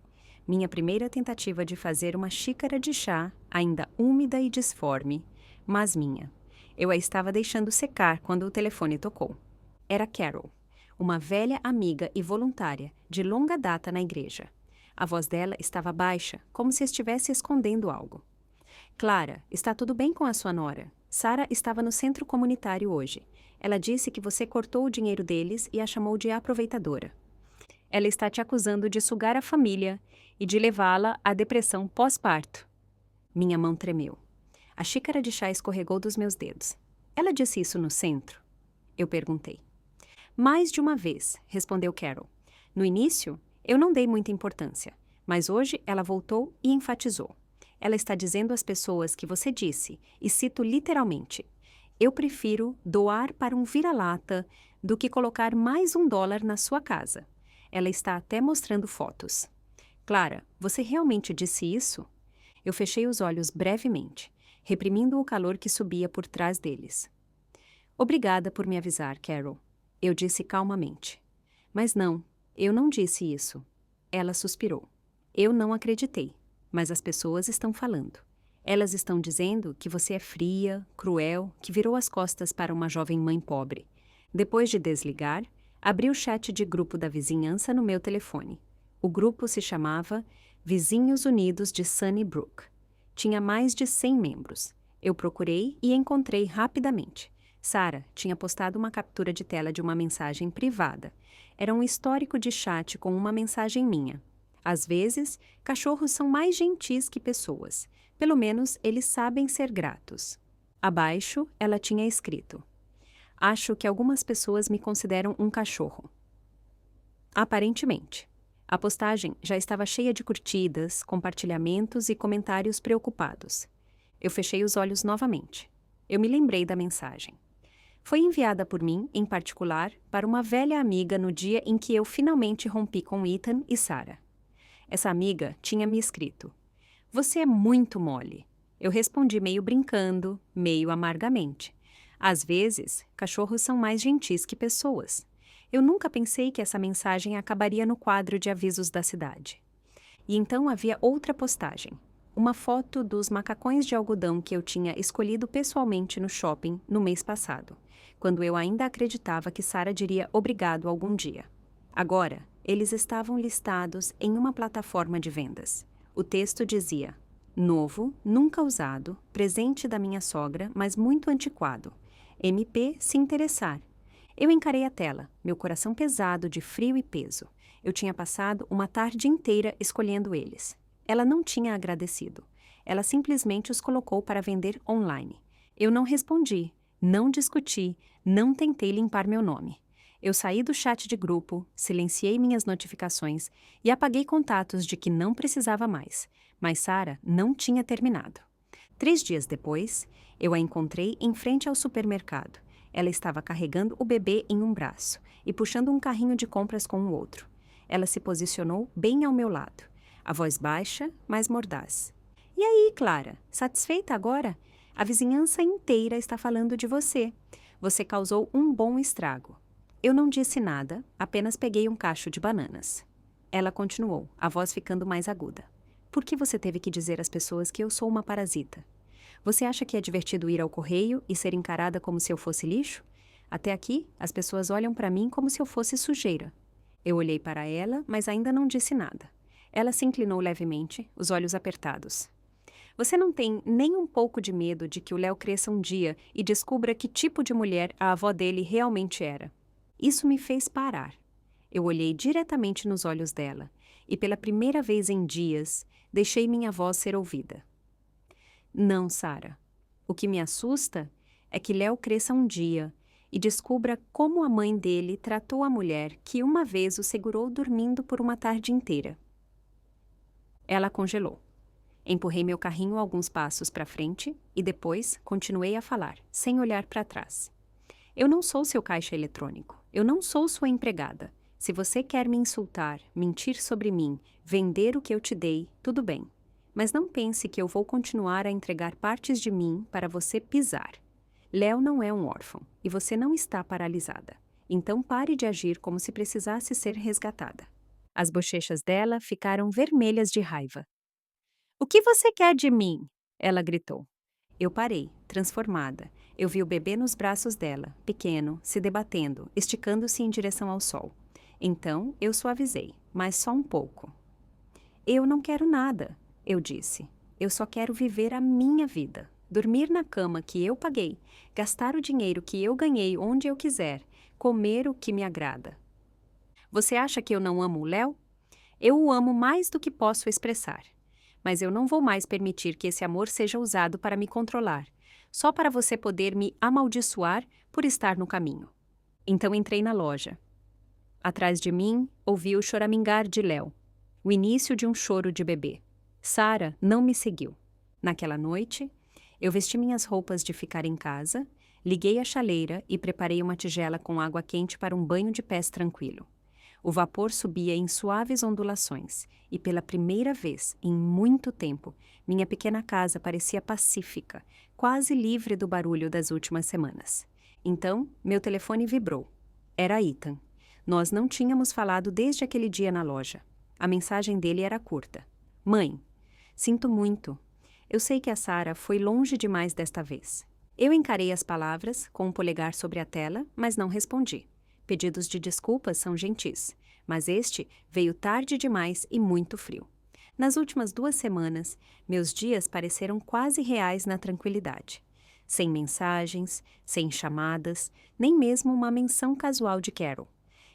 Minha primeira tentativa de fazer uma xícara de chá, ainda úmida e disforme, mas minha. Eu a estava deixando secar quando o telefone tocou. Era Carol, uma velha amiga e voluntária de longa data na igreja. A voz dela estava baixa, como se estivesse escondendo algo. Clara, está tudo bem com a sua nora? Sarah estava no centro comunitário hoje. Ela disse que você cortou o dinheiro deles e a chamou de aproveitadora. Ela está te acusando de sugar a família e de levá-la à depressão pós-parto. Minha mão tremeu. A xícara de chá escorregou dos meus dedos. Ela disse isso no centro? Eu perguntei. Mais de uma vez, respondeu Carol. No início, eu não dei muita importância, mas hoje ela voltou e enfatizou. Ela está dizendo às pessoas que você disse, e cito literalmente, eu prefiro doar para um vira-lata do que colocar mais $1 na sua casa. Ela está até mostrando fotos. Clara, você realmente disse isso? Eu fechei os olhos brevemente, reprimindo o calor que subia por trás deles. Obrigada por me avisar, Carol. Eu disse calmamente. Mas não, eu não disse isso. Ela suspirou. Eu não acreditei. Mas as pessoas estão falando. Elas estão dizendo que você é fria, cruel, que virou as costas para uma jovem mãe pobre. Depois de desligar, abri o chat de grupo da vizinhança no meu telefone. O grupo se chamava Vizinhos Unidos de Sunnybrook. Tinha mais de 100 membros. Eu procurei e encontrei rapidamente. Sarah tinha postado uma captura de tela de uma mensagem privada. Era um histórico de chat com uma mensagem minha. Às vezes, cachorros são mais gentis que pessoas. Pelo menos, eles sabem ser gratos. Abaixo, ela tinha escrito: acho que algumas pessoas me consideram um cachorro. Aparentemente. A postagem já estava cheia de curtidas, compartilhamentos e comentários preocupados. Eu fechei os olhos novamente. Eu me lembrei da mensagem. Foi enviada por mim, em particular, para uma velha amiga no dia em que eu finalmente rompi com Ethan e Sarah. Essa amiga tinha me escrito: você é muito mole. Eu respondi meio brincando, meio amargamente. Às vezes, cachorros são mais gentis que pessoas. Eu nunca pensei que essa mensagem acabaria no quadro de avisos da cidade. E então havia outra postagem. Uma foto dos macacões de algodão que eu tinha escolhido pessoalmente no shopping no mês passado, quando eu ainda acreditava que Sarah diria obrigado algum dia. Agora, eles estavam listados em uma plataforma de vendas. O texto dizia: novo, nunca usado, presente da minha sogra, mas muito antiquado. MP se interessar. Eu encarei a tela, meu coração pesado de frio e peso. Eu tinha passado uma tarde inteira escolhendo eles. Ela não tinha agradecido. Ela simplesmente os colocou para vender online. Eu não respondi, não discuti, não tentei limpar meu nome. Eu saí do chat de grupo, silenciei minhas notificações e apaguei contatos de que não precisava mais. Mas Sarah não tinha terminado. 3 dias depois, eu a encontrei em frente ao supermercado. Ela estava carregando o bebê em um braço e puxando um carrinho de compras com o outro. Ela se posicionou bem ao meu lado, a voz baixa, mas mordaz. E aí, Clara, satisfeita agora? A vizinhança inteira está falando de você. Você causou um bom estrago. Eu não disse nada, apenas peguei um cacho de bananas. Ela continuou, a voz ficando mais aguda. Por que você teve que dizer às pessoas que eu sou uma parasita? Você acha que é divertido ir ao correio e ser encarada como se eu fosse lixo? Até aqui, as pessoas olham para mim como se eu fosse sujeira. Eu olhei para ela, mas ainda não disse nada. Ela se inclinou levemente, os olhos apertados. Você não tem nem um pouco de medo de que o Léo cresça um dia e descubra que tipo de mulher a avó dele realmente era? Isso me fez parar. Eu olhei diretamente nos olhos dela e, pela primeira vez em dias, deixei minha voz ser ouvida. Não, Sara. O que me assusta é que Léo cresça um dia e descubra como a mãe dele tratou a mulher que uma vez o segurou dormindo por uma tarde inteira. Ela congelou. Empurrei meu carrinho alguns passos para frente e depois continuei a falar, sem olhar para trás. Eu não sou seu caixa eletrônico. Eu não sou sua empregada. Se você quer me insultar, mentir sobre mim, vender o que eu te dei, tudo bem. Mas não pense que eu vou continuar a entregar partes de mim para você pisar. Léo não é um órfão e você não está paralisada. Então pare de agir como se precisasse ser resgatada. As bochechas dela ficaram vermelhas de raiva. O que você quer de mim? Ela gritou. Eu parei, transformada. Eu vi o bebê nos braços dela, pequeno, se debatendo, esticando-se em direção ao sol. Então, eu suavizei, mas só um pouco. Eu não quero nada, eu disse. Eu só quero viver a minha vida. Dormir na cama que eu paguei, gastar o dinheiro que eu ganhei onde eu quiser, comer o que me agrada. Você acha que eu não amo o Léo? Eu o amo mais do que posso expressar. Mas eu não vou mais permitir que esse amor seja usado para me controlar, só para você poder me amaldiçoar por estar no caminho. Então entrei na loja. Atrás de mim, ouvi o choramingar de Léo, o início de um choro de bebê. Sara não me seguiu. Naquela noite, eu vesti minhas roupas de ficar em casa, liguei a chaleira e preparei uma tigela com água quente para um banho de pés tranquilo. O vapor subia em suaves ondulações, e pela primeira vez, em muito tempo, minha pequena casa parecia pacífica, quase livre do barulho das últimas semanas. Então, meu telefone vibrou. Era Ethan. Nós não tínhamos falado desde aquele dia na loja. A mensagem dele era curta. Mãe, sinto muito. Eu sei que a Sara foi longe demais desta vez. Eu encarei as palavras, com o polegar sobre a tela, mas não respondi. Pedidos de desculpas são gentis, mas este veio tarde demais e muito frio. Nas últimas 2 semanas, meus dias pareceram quase reais na tranquilidade. Sem mensagens, sem chamadas, nem mesmo uma menção casual de Carol.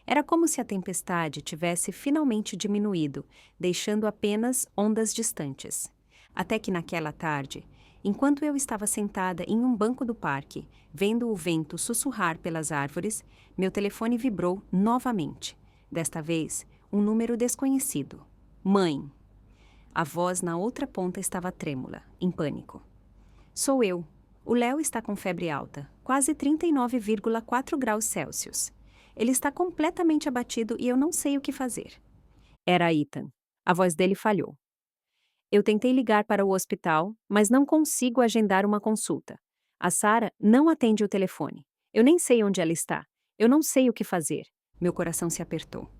Era como se a tempestade tivesse finalmente diminuído, deixando apenas ondas distantes. Até que naquela tarde, enquanto eu estava sentada em um banco do parque, vendo o vento sussurrar pelas árvores, meu telefone vibrou novamente. Desta vez, um número desconhecido. Mãe. A voz na outra ponta estava trêmula, em pânico. Sou eu. O Léo está com febre alta, quase 39,4 graus Celsius. Ele está completamente abatido e eu não sei o que fazer. Era Ethan. A voz dele falhou. Eu tentei ligar para o hospital, mas não consigo agendar uma consulta. A Sara não atende o telefone. Eu nem sei onde ela está. Eu não sei o que fazer. Meu coração se apertou.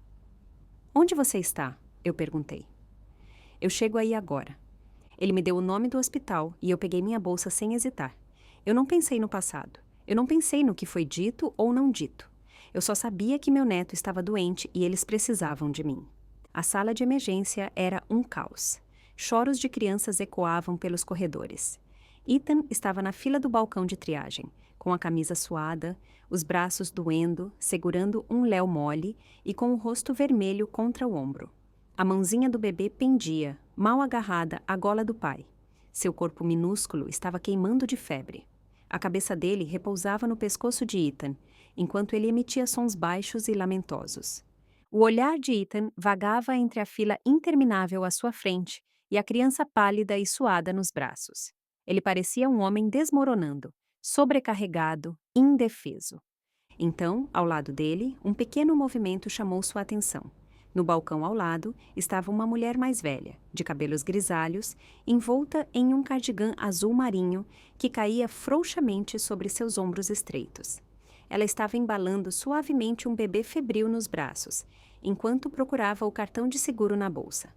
Onde você está? Eu perguntei. Eu chego aí agora. Ele me deu o nome do hospital e eu peguei minha bolsa sem hesitar. Eu não pensei no passado. Eu não pensei no que foi dito ou não dito. Eu só sabia que meu neto estava doente e eles precisavam de mim. A sala de emergência era um caos. Choros de crianças ecoavam pelos corredores. Ethan estava na fila do balcão de triagem, com a camisa suada, os braços doendo, segurando um Léo mole e com o rosto vermelho contra o ombro. A mãozinha do bebê pendia, mal agarrada à gola do pai. Seu corpo minúsculo estava queimando de febre. A cabeça dele repousava no pescoço de Ethan, enquanto ele emitia sons baixos e lamentosos. O olhar de Ethan vagava entre a fila interminável à sua frente e a criança pálida e suada nos braços. Ele parecia um homem desmoronando, sobrecarregado, indefeso. Então, ao lado dele, um pequeno movimento chamou sua atenção. No balcão ao lado estava uma mulher mais velha, de cabelos grisalhos, envolta em um cardigã azul marinho que caía frouxamente sobre seus ombros estreitos. Ela estava embalando suavemente um bebê febril nos braços, enquanto procurava o cartão de seguro na bolsa.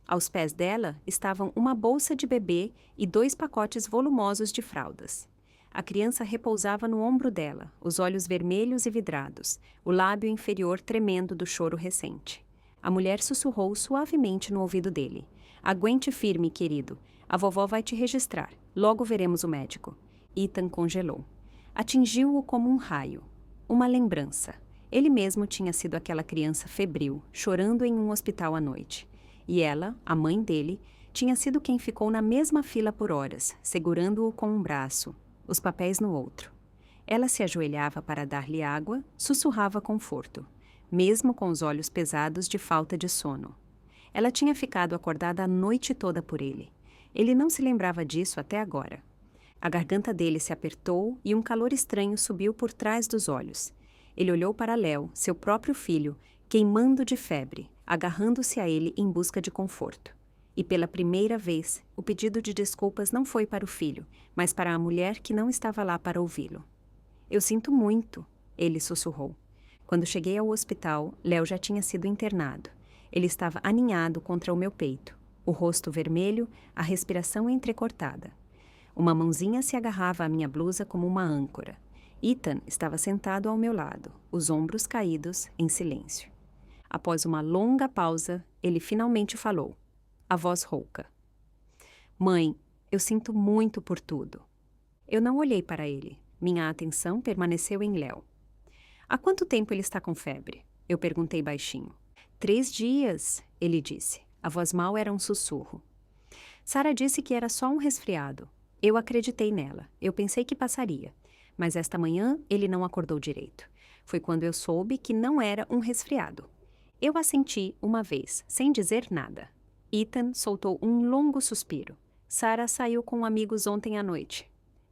Aos pés dela estavam uma bolsa de bebê e 2 pacotes volumosos de fraldas. A criança repousava no ombro dela, os olhos vermelhos e vidrados, o lábio inferior tremendo do choro recente. A mulher sussurrou suavemente no ouvido dele. Aguente firme, querido. A vovó vai te registrar. Logo veremos o médico. Ethan congelou. Atingiu-o como um raio. Uma lembrança. Ele mesmo tinha sido aquela criança febril, chorando em um hospital à noite. E ela, a mãe dele, tinha sido quem ficou na mesma fila por horas, segurando-o com um braço, os papéis no outro. Ela se ajoelhava para dar-lhe água, sussurrava conforto, mesmo com os olhos pesados de falta de sono. Ela tinha ficado acordada a noite toda por ele. Ele não se lembrava disso até agora. A garganta dele se apertou e um calor estranho subiu por trás dos olhos. Ele olhou para Léo, seu próprio filho, queimando de febre, agarrando-se a ele em busca de conforto. E pela primeira vez, o pedido de desculpas não foi para o filho, mas para a mulher que não estava lá para ouvi-lo. Eu sinto muito, ele sussurrou. Quando cheguei ao hospital, Léo já tinha sido internado. Ele estava aninhado contra o meu peito, o rosto vermelho, a respiração entrecortada. Uma mãozinha se agarrava à minha blusa como uma âncora. Ethan estava sentado ao meu lado, os ombros caídos, em silêncio. Após uma longa pausa, ele finalmente falou, a voz rouca. Mãe, eu sinto muito por tudo. Eu não olhei para ele. Minha atenção permaneceu em Léo. Há quanto tempo ele está com febre? Eu perguntei baixinho. 3 dias, ele disse. A voz mal era um sussurro. Sarah disse que era só um resfriado. Eu acreditei nela. Eu pensei que passaria. Mas esta manhã ele não acordou direito. Foi quando eu soube que não era um resfriado. Eu assenti uma vez, sem dizer nada. Ethan soltou um longo suspiro. Sarah saiu com amigos ontem à noite.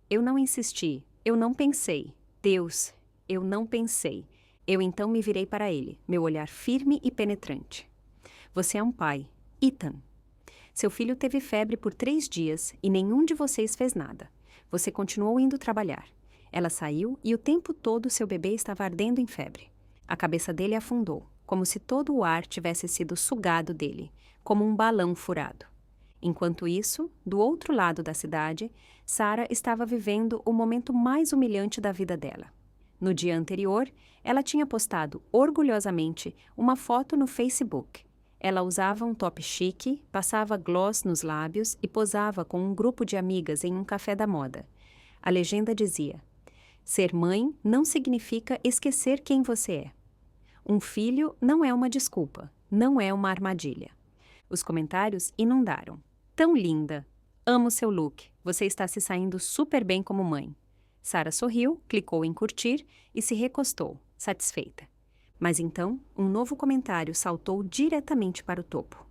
Eu não insisti. Eu não pensei. Deus, eu não pensei. Eu então me virei para ele, meu olhar firme e penetrante. Você é um pai. Ethan. Seu filho teve febre por 3 dias e nenhum de vocês fez nada. Você continuou indo trabalhar. Ela saiu e o tempo todo seu bebê estava ardendo em febre. A cabeça dele afundou, como se todo o ar tivesse sido sugado dele, como um balão furado. Enquanto isso, do outro lado da cidade, Sarah estava vivendo o momento mais humilhante da vida dela. No dia anterior, ela tinha postado orgulhosamente uma foto no Facebook. Ela usava um top chique, passava gloss nos lábios e posava com um grupo de amigas em um café da moda. A legenda dizia: ser mãe não significa esquecer quem você é. Um filho não é uma desculpa, não é uma armadilha. Os comentários inundaram. Tão linda! Amo seu look. Você está se saindo super bem como mãe. Sarah sorriu, clicou em curtir e se recostou, satisfeita. Mas então, um novo comentário saltou diretamente para o topo.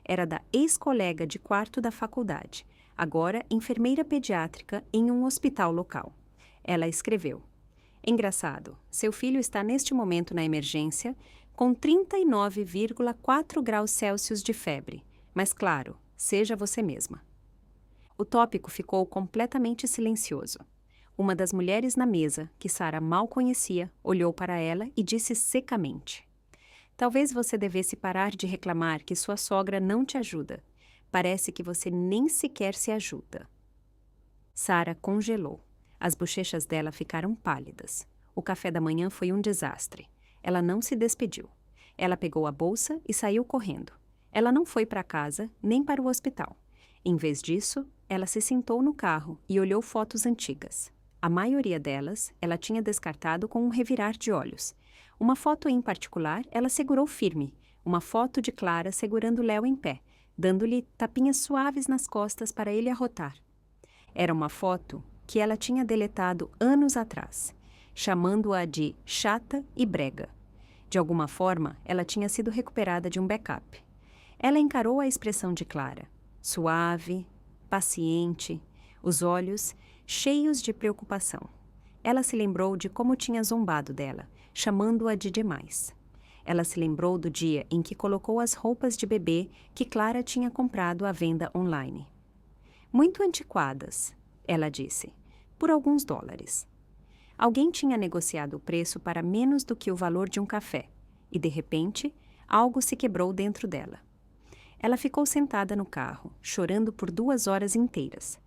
Era da ex-colega de quarto da faculdade, agora enfermeira pediátrica em um hospital local. Ela escreveu: engraçado, seu filho está neste momento na emergência com 39,4 graus Celsius de febre. Mas claro, seja você mesma. O tópico ficou completamente silencioso. Uma das mulheres na mesa, que Sarah mal conhecia, olhou para ela e disse secamente: talvez você devesse parar de reclamar que sua sogra não te ajuda. Parece que você nem sequer se ajuda. Sarah congelou. As bochechas dela ficaram pálidas. O café da manhã foi um desastre. Ela não se despediu. Ela pegou a bolsa e saiu correndo. Ela não foi para casa, nem para o hospital. Em vez disso, ela se sentou no carro e olhou fotos antigas. A maioria delas, ela tinha descartado com um revirar de olhos. Uma foto em particular, ela segurou firme. Uma foto de Clara segurando Léo em pé, dando-lhe tapinhas suaves nas costas para ele arrotar. Era uma foto que ela tinha deletado anos atrás, chamando-a de chata e brega. De alguma forma, ela tinha sido recuperada de um backup. Ela encarou a expressão de Clara, suave, paciente, os olhos cheios de preocupação. Ela se lembrou de como tinha zombado dela, chamando-a de demais. Ela se lembrou do dia em que colocou as roupas de bebê que Clara tinha comprado à venda online. Muito antiquadas, ela disse, por alguns dólares. Alguém tinha negociado o preço para menos do que o valor de um café, e de repente, algo se quebrou dentro dela. Ela ficou sentada no carro, chorando por 2 horas inteiras.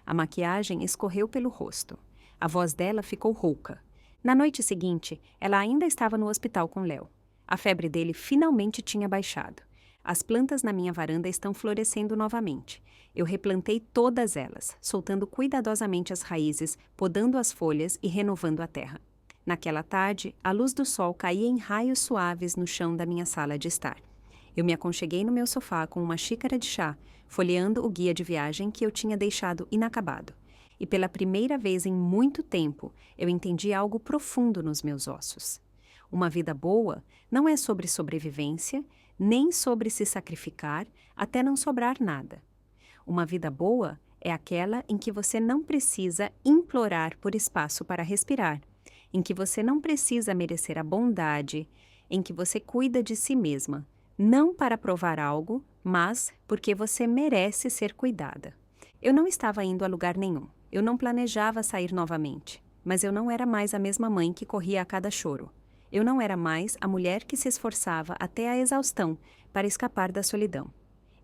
A maquiagem escorreu pelo rosto. A voz dela ficou rouca. Na noite seguinte, ela ainda estava no hospital com Léo. A febre dele finalmente tinha baixado. As plantas na minha varanda estão florescendo novamente. Eu replantei todas elas, soltando cuidadosamente as raízes, podando as folhas e renovando a terra. Naquela tarde, a luz do sol caía em raios suaves no chão da minha sala de estar. Eu me aconcheguei no meu sofá com uma xícara de chá, folheando o guia de viagem que eu tinha deixado inacabado. E pela primeira vez em muito tempo, eu entendi algo profundo nos meus ossos. Uma vida boa não é sobre sobrevivência, nem sobre se sacrificar até não sobrar nada. Uma vida boa é aquela em que você não precisa implorar por espaço para respirar, em que você não precisa merecer a bondade, em que você cuida de si mesma, não para provar algo, mas porque você merece ser cuidada. Eu não estava indo a lugar nenhum. Eu não planejava sair novamente, mas eu não era mais a mesma mãe que corria a cada choro. Eu não era mais a mulher que se esforçava até a exaustão para escapar da solidão.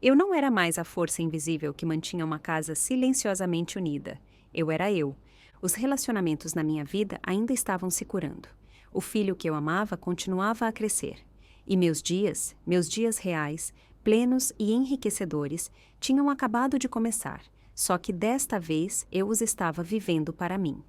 Eu não era mais a força invisível que mantinha uma casa silenciosamente unida. Eu era eu. Os relacionamentos na minha vida ainda estavam se curando. O filho que eu amava continuava a crescer. E meus dias reais, plenos e enriquecedores, tinham acabado de começar. Só que desta vez eu os estava vivendo para mim.